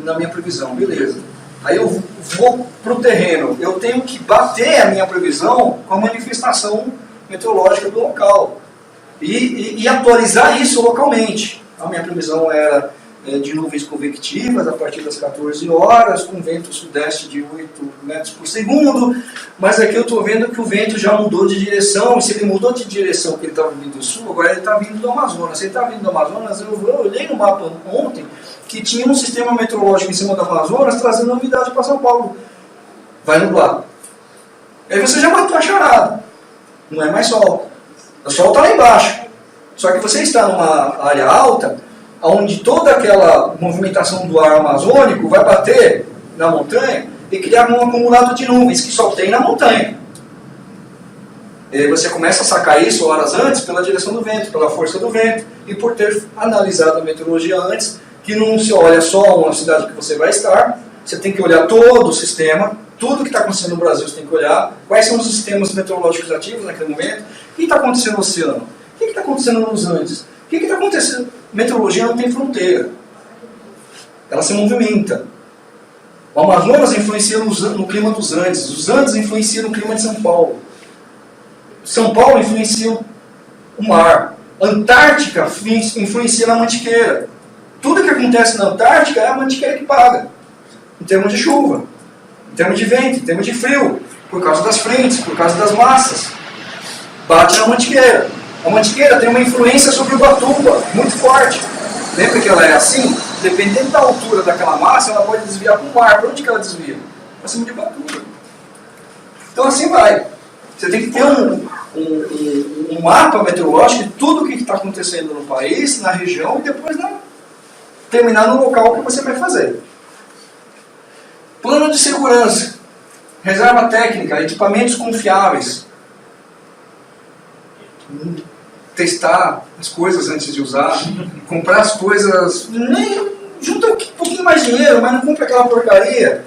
Na minha previsão, beleza. Aí eu vou para o terreno, eu tenho que bater a minha previsão com a manifestação meteorológica do local e atualizar isso localmente. A minha previsão era de nuvens convectivas a partir das 14 horas, com vento sudeste de 8 metros por segundo, mas aqui eu estou vendo que o vento já mudou de direção, e se ele mudou de direção, que ele estava vindo do sul, agora ele está vindo do Amazonas. Se ele está vindo do Amazonas, eu olhei no mapa ontem, que tinha um sistema meteorológico em cima do Amazonas trazendo umidade para São Paulo. Vai nublar. Aí você já matou a charada. Não é mais sol. O sol está lá embaixo. Só que você está numa área alta, onde toda aquela movimentação do ar amazônico vai bater na montanha e criar um acumulado de nuvens que só tem na montanha. E aí você começa a sacar isso horas antes pela direção do vento, pela força do vento, e por ter analisado a meteorologia antes, que não se olha só uma cidade que você vai estar, você tem que olhar todo o sistema, tudo que está acontecendo no Brasil você tem que olhar, quais são os sistemas meteorológicos ativos naquele momento, o que está acontecendo no oceano, o que está acontecendo nos Andes, o que está acontecendo. Meteorologia não tem fronteira, ela se movimenta. O Amazonas influencia no clima dos Andes, os Andes influenciam no clima de São Paulo, São Paulo influencia o mar, Antártica influencia na Mantiqueira. Tudo que acontece na Antártica é a Mantiqueira que paga, em termos de chuva, em termos de vento, em termos de frio, por causa das frentes, por causa das massas. Bate na Mantiqueira. A Mantiqueira tem uma influência sobre Ubatuba muito forte. Lembra que ela é assim? Dependendo da altura daquela massa, ela pode desviar para o mar. Para onde que ela desvia? Para cima de Ubatuba. Então assim vai. Você tem que ter um mapa meteorológico de tudo o que está acontecendo no país, na região e depois terminar no local que você vai fazer. Plano de segurança, reserva técnica, equipamentos confiáveis. Testar as coisas antes de usar, comprar as coisas, nem junta um pouquinho mais de dinheiro, mas não compra aquela porcaria.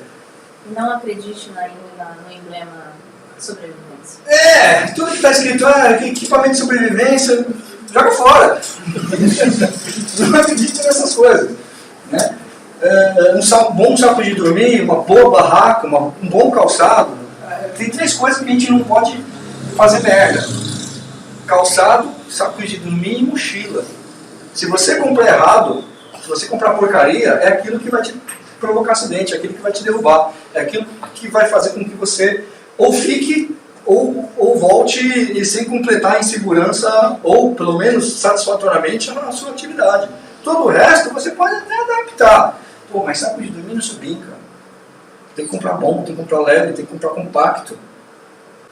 Não acredite no emblema sobrevivência. Tudo que está escrito, equipamento de sobrevivência, joga fora. Não acredite nessas coisas. Né? Um bom saco de dormir, uma boa barraca, um bom calçado. Tem 3 coisas que a gente não pode fazer merda. Calçado, saco de dormir e mochila. Se você comprar errado, se você comprar porcaria, é aquilo que vai te provocar acidente, é aquilo que vai te derrubar, é aquilo que vai fazer com que você ou fique ou volte e sem completar em segurança, ou pelo menos satisfatoriamente a sua atividade. Todo o resto você pode até adaptar. Pô, mas saco de dormir não subir, cara. Tem que comprar bom, tem que comprar leve, tem que comprar compacto.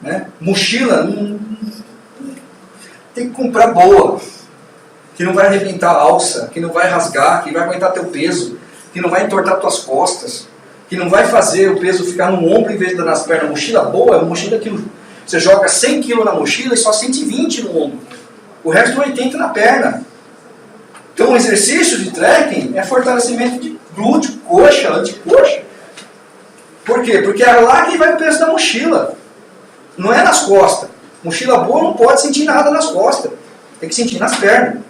Né? Mochila, tem que comprar boa, que não vai arrebentar a alça, que não vai rasgar, que vai aguentar teu peso, que não vai entortar tuas costas, que não vai fazer o peso ficar no ombro em vez de nas pernas. Mochila boa é uma mochila que você joga 100 kg na mochila e só 120 no ombro. O resto 80 na perna. Então o exercício de trekking é fortalecimento de glúteo, coxa, antecoxa. Por quê? Porque é lá que vai o peso da mochila. Não é nas costas. Mochila boa não pode sentir nada nas costas. Tem que sentir nas pernas.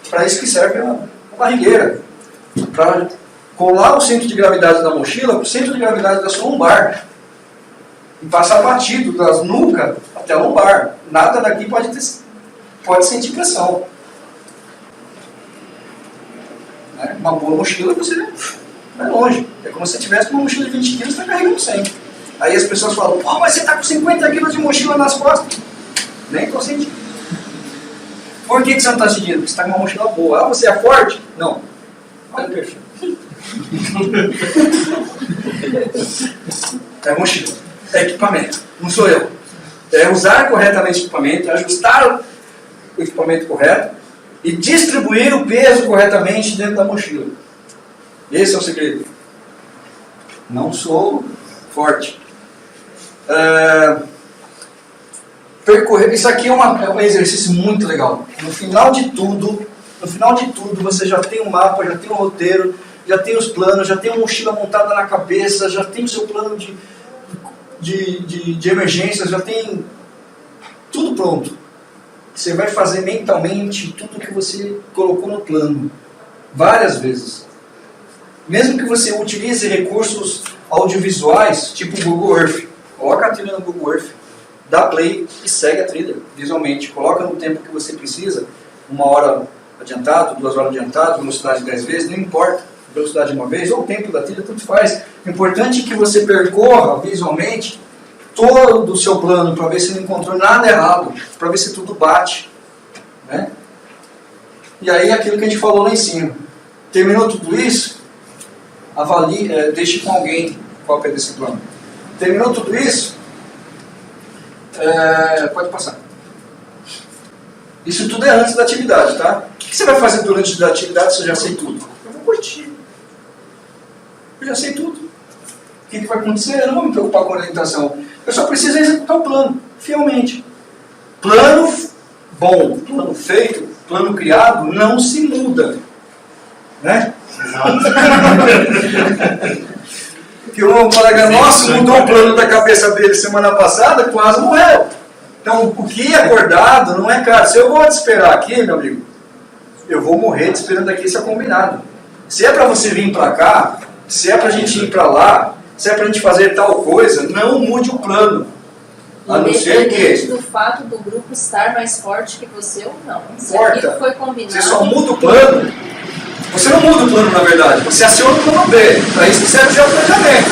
Para isso que serve a barrigueira. Para colar o centro de gravidade da mochila para o centro de gravidade da sua lombar. E passar batido das nuca até a lombar. Nada daqui pode sentir pressão. Uma boa mochila você vai longe. É como se você tivesse uma mochila de 20 kg e você está carregando 100. Aí as pessoas falam, pô, mas você está com 50 kg de mochila nas costas. Nem estou sentindo. Por que você não está sentindo? Porque você está com uma mochila boa. Você é forte? Não. Olha o perfil. É mochila. É equipamento. Não sou eu. É usar corretamente o equipamento, é ajustar o equipamento correto e distribuir o peso corretamente dentro da mochila. Esse é o segredo. Não sou forte. Percorrer. Isso aqui é um exercício muito legal. No final de tudo, você já tem um mapa, já tem um roteiro, já tem os planos, já tem uma mochila montada na cabeça, já tem o seu plano de emergências, já tem tudo pronto. Você vai fazer mentalmente tudo que você colocou no plano, várias vezes. Mesmo que você utilize recursos audiovisuais, tipo o Google Earth, coloca a trilha no Google Earth, dá play e segue a trilha visualmente. Coloca no tempo que você precisa, 1 hora adiantado, 2 horas adiantado, velocidade 10 vezes, não importa, velocidade de 1 vez, ou o tempo da trilha, tudo faz. O importante é que você percorra visualmente todo o seu plano, para ver se não encontrou nada errado, para ver se tudo bate. Né? E aí aquilo que a gente falou lá em cima. Terminou tudo isso? Avalie, deixe com alguém cópia desse plano. Terminou tudo isso? Pode passar. Isso tudo é antes da atividade, tá? O que você vai fazer durante a atividade se eu já sei tudo? Eu vou curtir. Eu já sei tudo. O que vai acontecer? Eu não vou me preocupar com a orientação. Eu só preciso executar o plano, fielmente. Plano bom, plano feito, plano criado, não se muda. Né? Que um colega nosso mudou o plano da cabeça dele semana passada, quase morreu. Então, o que é acordado não é caro. Se eu vou te esperar aqui, meu amigo, eu vou morrer te esperando aqui, isso é combinado. Se é para você vir para cá, se é para a gente ir para lá, se é para a gente fazer tal coisa, não mude o plano. A não ser que... do fato do grupo estar mais forte que você ou não. Se Importa. aquilo foi combinado... Você só muda o plano. Você não muda o plano, na verdade. Você aciona o plano B. Para isso que serve já o planejamento.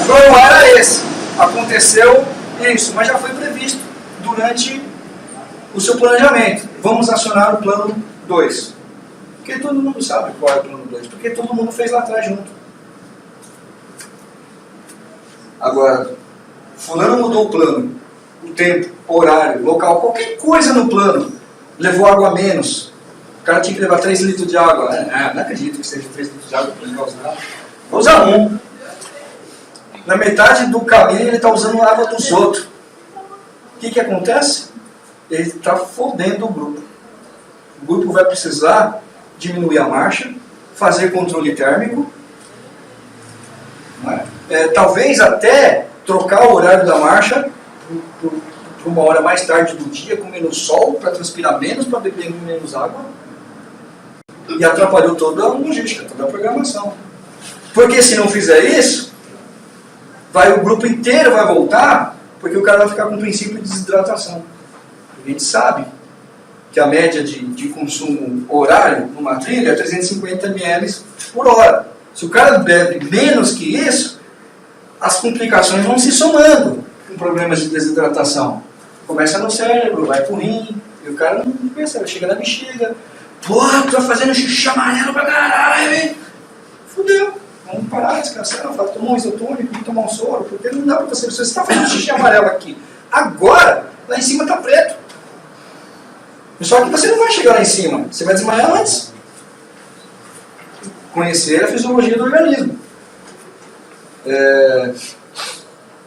O plano A era esse. Aconteceu isso, mas já foi previsto durante o seu planejamento. Vamos acionar o plano 2. Porque todo mundo sabe qual é o plano 2. Porque todo mundo fez lá atrás junto. Agora, fulano mudou o plano, o tempo, horário, local, qualquer coisa no plano, levou água a menos, cara tinha que levar 3 litros de água. Não acredito que seja 3 litros de água para ele usar. Vou usar 1. Na metade do caminho ele está usando a água dos outros. O que acontece? Ele está fodendo o grupo. O grupo vai precisar diminuir a marcha, fazer controle térmico, talvez até trocar o horário da marcha para uma hora mais tarde do dia, com menos sol, para transpirar menos, para beber menos água. E atrapalhou toda a logística, toda a programação. Porque se não fizer isso, o grupo inteiro vai voltar, porque o cara vai ficar com o princípio de desidratação. A gente sabe que a média de consumo horário numa trilha é 350 ml por hora. Se o cara bebe menos que isso, as complicações vão se somando com problemas de desidratação. Começa no cérebro, vai pro rim, e o cara não percebe, chega na bexiga. Pô, tu tá fazendo xixi amarelo pra caralho, hein? Fudeu. Vamos parar, descansar, tomar um isotônico, tomar um soro, porque não dá pra você. Você está fazendo xixi amarelo aqui. Agora, lá em cima tá preto. Só que você não vai chegar lá em cima, você vai desmaiar antes. Conhecer a fisiologia do organismo.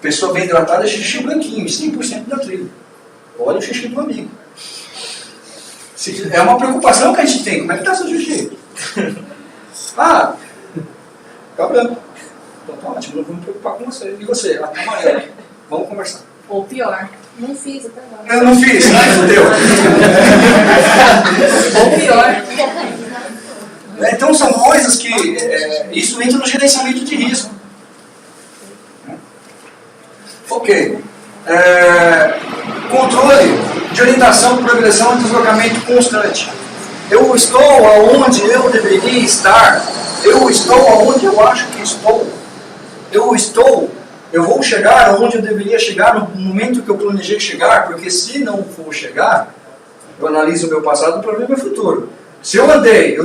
Pessoa bem hidratada é xixi branquinho, 100% da trilha. Olha o xixi do amigo. É uma preocupação que a gente tem. Como é que está seu xixi? Fica branco. Então tá ótimo, não vou me preocupar com você. E você? Tá amarelo. Vamos conversar. Ou pior, não fiz até agora. Eu não fiz, fudeu. Ou pior. Então são coisas que isso entra no gerenciamento de risco. Ok. Controle de orientação, progressão e deslocamento constante. Eu estou aonde eu deveria estar. Eu estou aonde eu acho que estou. Eu vou chegar aonde eu deveria chegar no momento que eu planejei chegar, porque se não for chegar, eu analiso o meu passado, o problema é o futuro. Se eu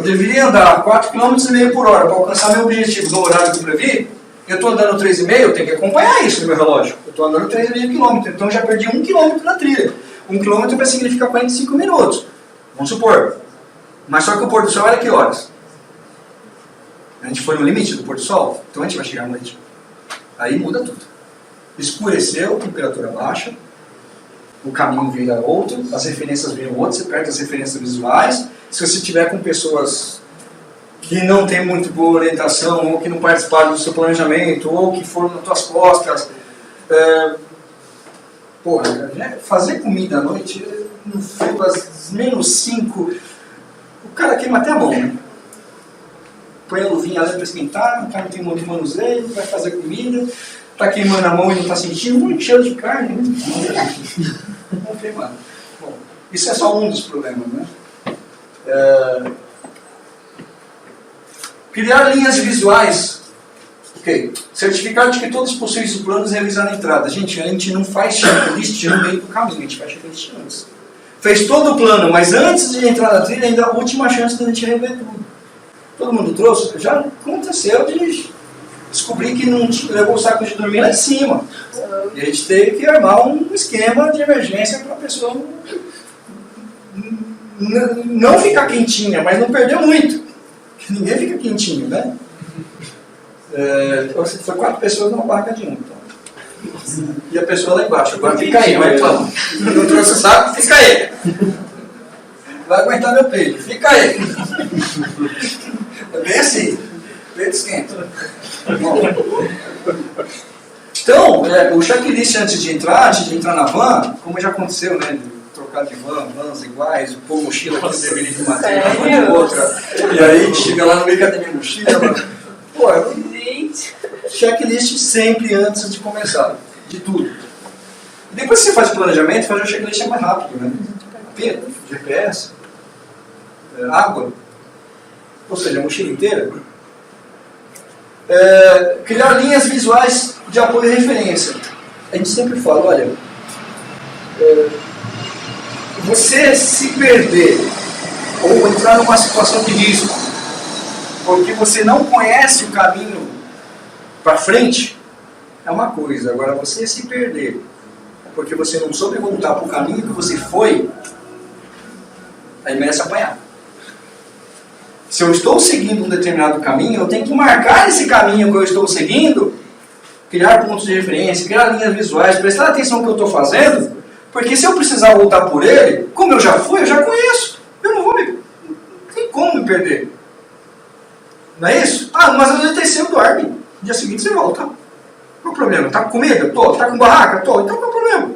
deveria andar 4,5 km por hora para alcançar meu objetivo no horário que eu previ, eu estou andando 3,5, eu tenho que acompanhar isso no meu relógio. Eu estou andando 3,5 km, então eu já perdi 1 km na trilha. 1 km vai significar 45 minutos. Vamos supor. Mas só que o pôr do sol era que horas? A gente foi no limite do pôr do sol, então a gente vai chegar à noite. Aí muda tudo. Escureceu, temperatura baixa, o caminho vira outro, as referências viram outras, você perde as referências visuais. Se você tiver com pessoas que não têm muito boa orientação, ou que não participaram do seu planejamento, ou que foram nas tuas costas, fazer comida à noite, no frio, às -5, o cara queima até a mão, né? Põe a luvinha ali para esquentar, o cara não tem muito manuseio, vai fazer comida, está queimando a mão e não está sentindo muito cheiro de carne, né? Vamos queimar. Bom, isso é só um dos problemas, né? Criar linhas visuais. Ok. Certificar de que todos possuem os planos e revisar a entrada. Gente, a gente não faz checklist no meio do caminho, a gente faz checklist antes. Fez todo o plano, mas antes de entrar na trilha, ainda a última chance de a gente rever tudo. Todo mundo trouxe? Já aconteceu de descobrir que não levou o saco de dormir lá em cima. E a gente teve que armar um esquema de emergência para a pessoa não ficar quentinha, mas não perder muito. Porque ninguém fica quentinho, né? Foi 4 pessoas numa barraca de 1. Então. E a pessoa lá embaixo. Agora fica aí, vai então. Não trouxe o saco, fica aí. Vai aguentar meu peito, fica aí. É bem assim, peito esquenta. Bom. Então, o checklist antes de entrar na van, como já aconteceu, né? Trocar de vans iguais, pôr mochila que deveria ir de uma trilha, van de outra. E aí chega lá no meio da minha mochila. Pô, checklist sempre antes de começar, de tudo. E depois que você faz o planejamento, fazer o checklist é mais rápido, né? Pedro, GPS, água, ou seja, a mochila inteira. Criar linhas visuais de apoio e referência. A gente sempre fala, olha, você se perder ou entrar numa situação de risco porque você não conhece o caminho para frente, é uma coisa. Agora, você se perder porque você não soube voltar para o caminho que você foi, aí merece apanhar. Se eu estou seguindo um determinado caminho, eu tenho que marcar esse caminho que eu estou seguindo, criar pontos de referência, criar linhas visuais, prestar atenção no que eu estou fazendo, porque se eu precisar voltar por ele, como eu já fui, eu já conheço. Eu não tem como me perder. Não é isso? Ah, mas eu anoiteceu, dorme. No dia seguinte você volta. Qual o problema? Tá com comida? Tô. Tá com barraca? Tô. Então qual o problema?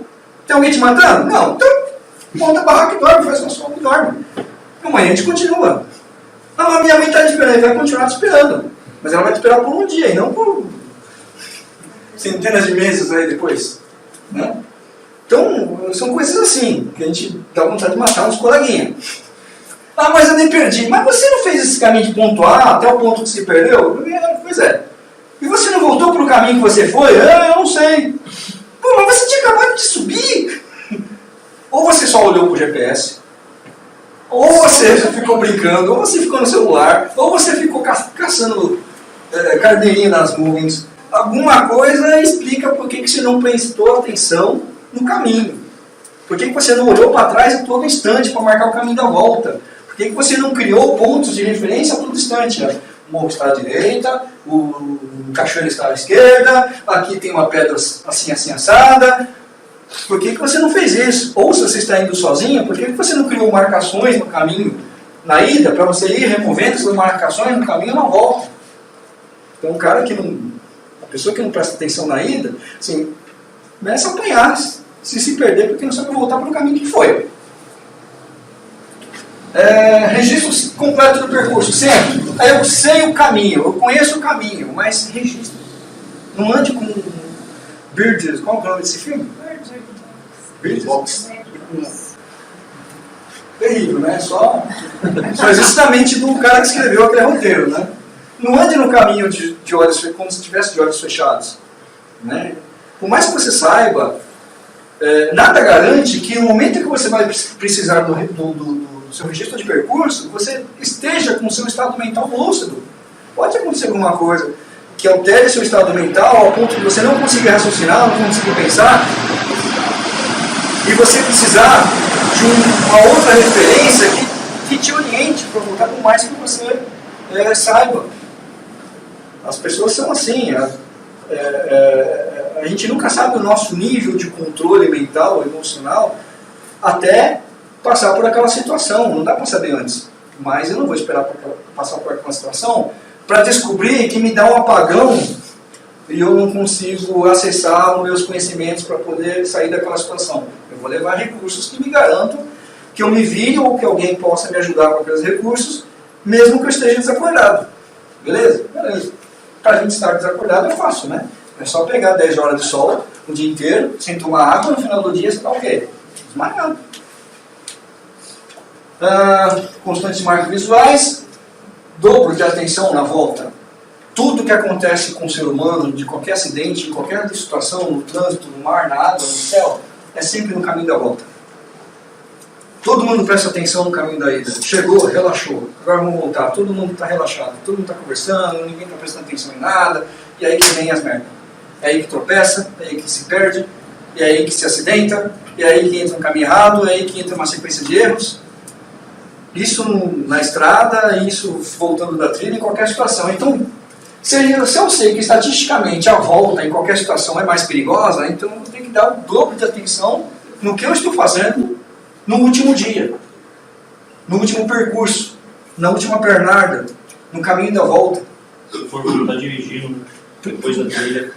Tem alguém te matando? Não. Então, monta a barraca e dorme, faz uma sopa e dorme. Amanhã a gente continua. Ah, mas minha mãe está te esperando, vai continuar te esperando. Mas ela vai te esperar por um dia e não por centenas de meses aí depois. Né? Então, são coisas assim, que a gente dá vontade de matar uns coleguinhas. Ah, mas eu nem perdi. Mas você não fez esse caminho de ponto A até o ponto que se perdeu? Pois é. E você não voltou para o caminho que você foi? Ah, eu não sei. Pô, mas você tinha acabado de subir. Ou você só olhou para o GPS, ou você ficou brincando, ou você ficou no celular, ou você ficou caçando carneirinho nas nuvens. Alguma coisa explica por que você não prestou atenção no caminho. Por que você não olhou para trás a todo instante para marcar o caminho da volta? Por que você não criou pontos de referência a todo instante? O morro está à direita, o cachoeiro está à esquerda, aqui tem uma pedra assim, assim, assada. Por que você não fez isso? Ou se você está indo sozinho, por que você não criou marcações no caminho, na ida, para você ir removendo essas marcações no caminho na volta? Então, a pessoa que não presta atenção na ida, assim, começa a apanhar, se perder, porque não sabe voltar para o caminho que foi. Registro completo do percurso, sempre. Aí eu sei o caminho, eu conheço o caminho, mas registro. Não ande com Birds, qual é o nome desse filme? Bird Box. Terrível, né? Só justamente do cara que escreveu aquele roteiro, né? Não ande no caminho de olhos, como se tivesse de olhos fechados. Né? Por mais que você saiba, nada garante que no momento que você vai precisar do seu registro de percurso, você esteja com o seu estado mental lúcido. Pode acontecer alguma coisa que altere seu estado mental ao ponto de você não conseguir raciocinar, não conseguir pensar, e você precisar de uma outra referência que te oriente para voltar, por mais que você saiba. As pessoas são assim, a gente nunca sabe o nosso nível de controle mental, emocional, até passar por aquela situação. Não dá para saber antes. Mas eu não vou esperar para passar por aquela situação para descobrir que me dá um apagão e eu não consigo acessar os meus conhecimentos para poder sair daquela situação. Eu vou levar recursos que me garantam que eu me vire ou que alguém possa me ajudar com aqueles recursos, mesmo que eu esteja desacordado. Beleza? Beleza. Para a gente estar desacordado é fácil, né? É só pegar 10 horas de sol o dia inteiro, sem tomar água, no final do dia você está o quê? Desmaiado. Constantes marcos visuais, dobro de atenção na volta. Tudo que acontece com o ser humano, de qualquer acidente, em qualquer situação, no trânsito, no mar, na água, no céu, é sempre no caminho da volta. Todo mundo presta atenção no caminho da ida. Chegou, relaxou. Agora vamos voltar. Todo mundo está relaxado. Todo mundo está conversando, ninguém está prestando atenção em nada. E aí que vem as merdas. É aí que tropeça, é aí que se perde, é aí que se acidenta, é aí que entra um caminho errado, é aí que entra uma sequência de erros. Isso na estrada, isso voltando da trilha, em qualquer situação. Então, se eu sei que estatisticamente a volta em qualquer situação é mais perigosa, então eu tenho que dar o dobro de atenção no que eu estou fazendo no último dia, no último percurso, na última pernada, no caminho da volta. Se for quando está dirigindo, depois da trilha.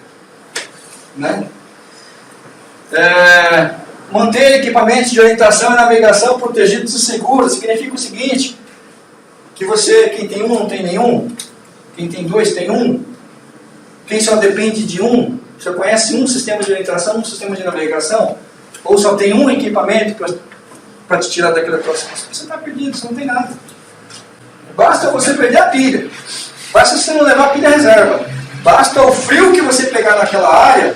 Né? Manter equipamentos de orientação e navegação protegidos e seguros significa o seguinte, que você, quem tem um não tem nenhum, quem tem dois tem um, quem só depende de um, você conhece um sistema de orientação, um sistema de navegação, ou só tem um equipamento para te tirar daquela situação, você está perdido, você não tem nada. Basta você perder a pilha, basta você não levar a pilha reserva, basta o frio que você pegar naquela área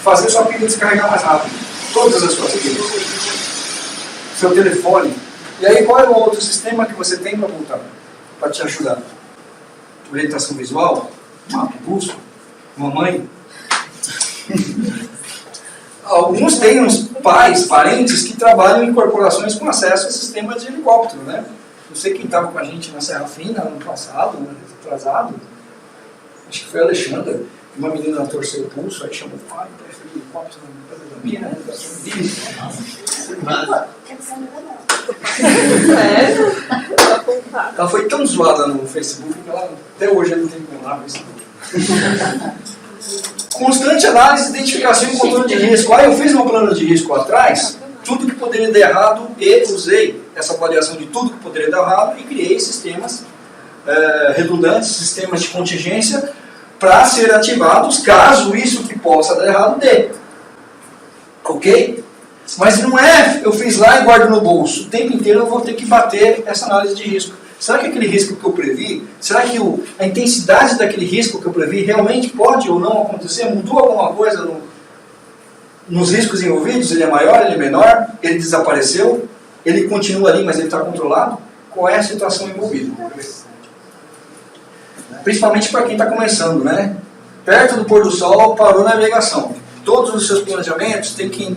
fazer sua pilha descarregar mais rápido. Todas as suas pilhas. Seu telefone. E aí qual é o outro sistema que você tem para voltar? Para te ajudar? Orientação visual? Mapa, busca? Mamãe? Alguns têm uns pais, parentes que trabalham em corporações com acesso a sistema de helicóptero, né? não sei quem estava com a gente na Serra Fina ano passado, ano atrasado, acho que foi a Alexandra, uma menina torceu o pulso, aí chamou o pai, preferiu o helicóptero na casa da minha, né? Ela foi tão zoada no Facebook que ela até hoje eu não tem como lá no Facebook. Constante análise, identificação e controle de risco. Eu fiz meu plano de risco atrás, tudo que poderia dar errado, e usei essa avaliação de tudo que poderia dar errado e criei sistemas redundantes, sistemas de contingência para ser ativados caso isso que possa dar errado dê. Ok? Mas não é, eu fiz lá e guardo no bolso. O tempo inteiro eu vou ter que bater essa análise de risco. Será que aquele risco que eu previ, será que a intensidade daquele risco que eu previ realmente pode ou não acontecer? Mudou alguma coisa nos riscos envolvidos? Ele é maior, ele é menor? Ele desapareceu? Ele continua ali, mas ele está controlado? Qual é a situação envolvida? Principalmente para quem está começando, né? Perto do pôr do sol, parou a navegação. Todos os seus planejamentos têm que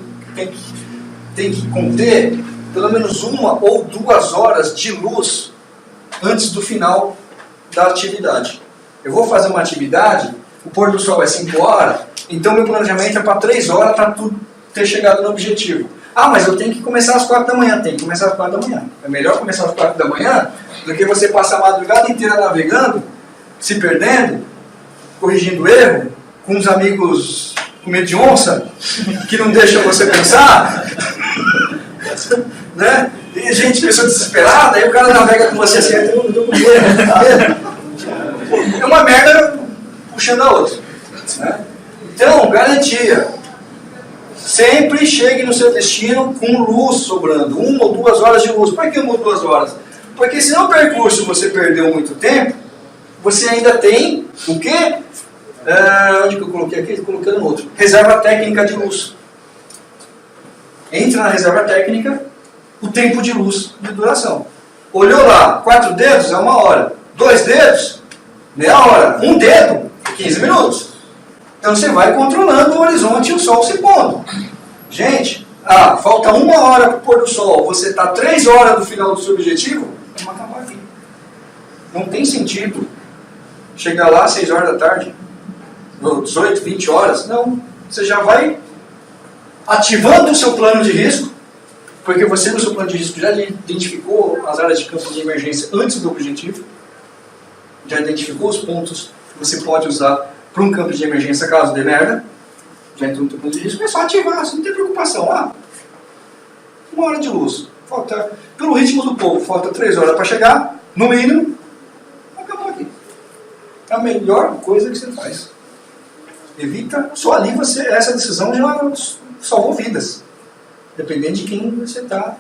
conter pelo menos 1 ou 2 horas de luz antes do final da atividade. Eu vou fazer uma atividade, o pôr do sol é 5 horas, então meu planejamento é para 3 horas para tudo ter chegado no objetivo. Mas eu tenho que começar às 4 da manhã. Tem que começar às 4 da manhã. É melhor começar às 4 da manhã do que você passar a madrugada inteira navegando, se perdendo, corrigindo erro, com uns amigos com medo de onça, que não deixam você pensar, né? E gente, pessoa desesperada, aí o cara navega com você assim, eu tô com medo. É uma merda puxando a outra. Né? Então, garantia. Sempre chegue no seu destino com luz sobrando. 1 ou 2 horas de luz. Por que 1 ou 2 horas? Porque se no percurso você perdeu muito tempo, você ainda tem o quê? Onde que eu coloquei aqui? Estou colocando outro. Reserva técnica de luz. Entra na reserva técnica o tempo de luz de duração. Olhou lá, 4 dedos é 1 hora. 2 dedos, meia hora. 1 dedo, 15 minutos. Então você vai controlando o horizonte e o sol se pondo. Gente, falta 1 hora para o pôr do sol. Você está 3 horas do final do seu objetivo, vamos acabar aqui. Não tem sentido chegar lá às 6 horas da tarde, 18, 20 horas. Não, você já vai ativando o seu plano de risco, porque você no seu plano de risco já identificou as áreas de campo de emergência antes do objetivo, já identificou os pontos que você pode usar para um campo de emergência caso dê merda, já entrou no seu plano de risco, é só ativar, você não tem preocupação. 1 hora de luz, falta, pelo ritmo do povo, falta 3 horas para chegar, no mínimo, acabou aqui. É a melhor coisa que você faz. Evita, só ali essa decisão já salvou vidas. Dependendo de quem você está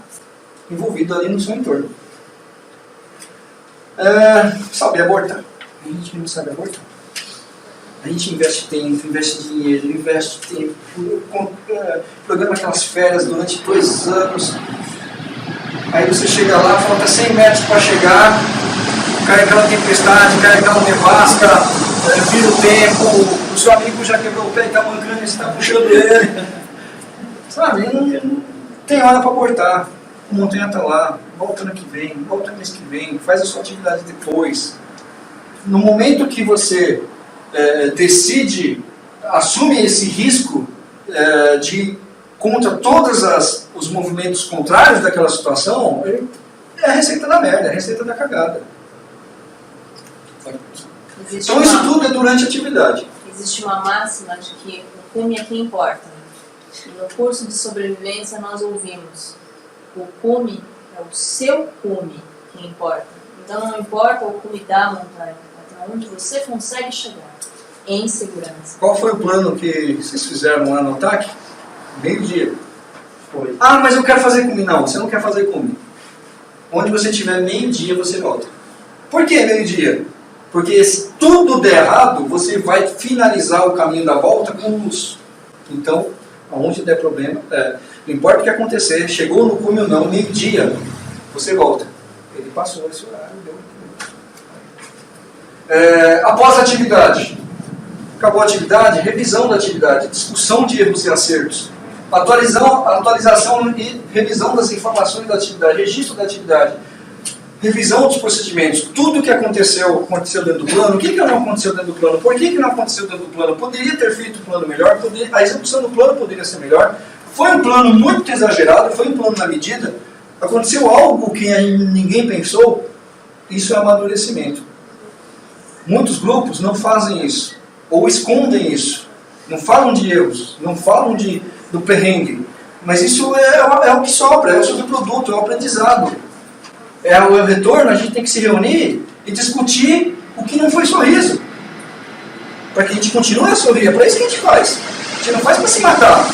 envolvido ali no seu entorno. Saber abortar. A gente não sabe abortar. A gente investe tempo, investe dinheiro, investe tempo, programa aquelas férias durante 2 anos. Aí você chega lá, falta 100 metros para chegar, cai aquela tempestade, cai aquela nevasca, vira o tempo, o seu amigo já quebrou o pé e está mancando e você está puxando ele. Sabe, não tem hora para abortar. A montanha está lá, volta ano que vem, volta mês que vem, faz a sua atividade depois. No momento que você decide, assume esse risco contra todos os movimentos contrários daquela situação, é a receita da merda, é a receita da cagada. Então isso tudo é durante a atividade. Existe uma máxima de que o cume é que importa. E no curso de sobrevivência nós ouvimos: o cume é o seu cume que importa. Então não importa o cume da montanha, até onde você consegue chegar em segurança. Qual foi o plano que vocês fizeram lá no ataque? Meio-dia. Foi. Mas eu quero fazer cume. Não, você não quer fazer cume. Onde você tiver meio-dia, você volta. Por que meio-dia? Porque se tudo der errado, você vai finalizar o caminho da volta com luz. Então, aonde der problema, não importa o que acontecer, chegou no cume ou não, meio-dia, você volta. Ele passou esse horário, deu. Após a atividade, acabou a atividade, revisão da atividade, discussão de erros e acertos, atualização e revisão das informações da atividade, registro da atividade. revisão dos procedimentos, tudo que aconteceu dentro do plano, o que não aconteceu dentro do plano, por que não aconteceu dentro do plano, poderia ter feito o plano melhor, a execução do plano poderia ser melhor, foi um plano muito exagerado, foi um plano na medida, aconteceu algo que ninguém pensou, isso é amadurecimento. Muitos grupos não fazem isso, ou escondem isso, não falam de erros, não falam do perrengue, mas isso é o que sobra, é o subproduto, é o aprendizado. É o retorno, a gente tem que se reunir e discutir o que não foi sorriso. Para que a gente continue a sorrir, é para isso que a gente faz. A gente não faz para se matar.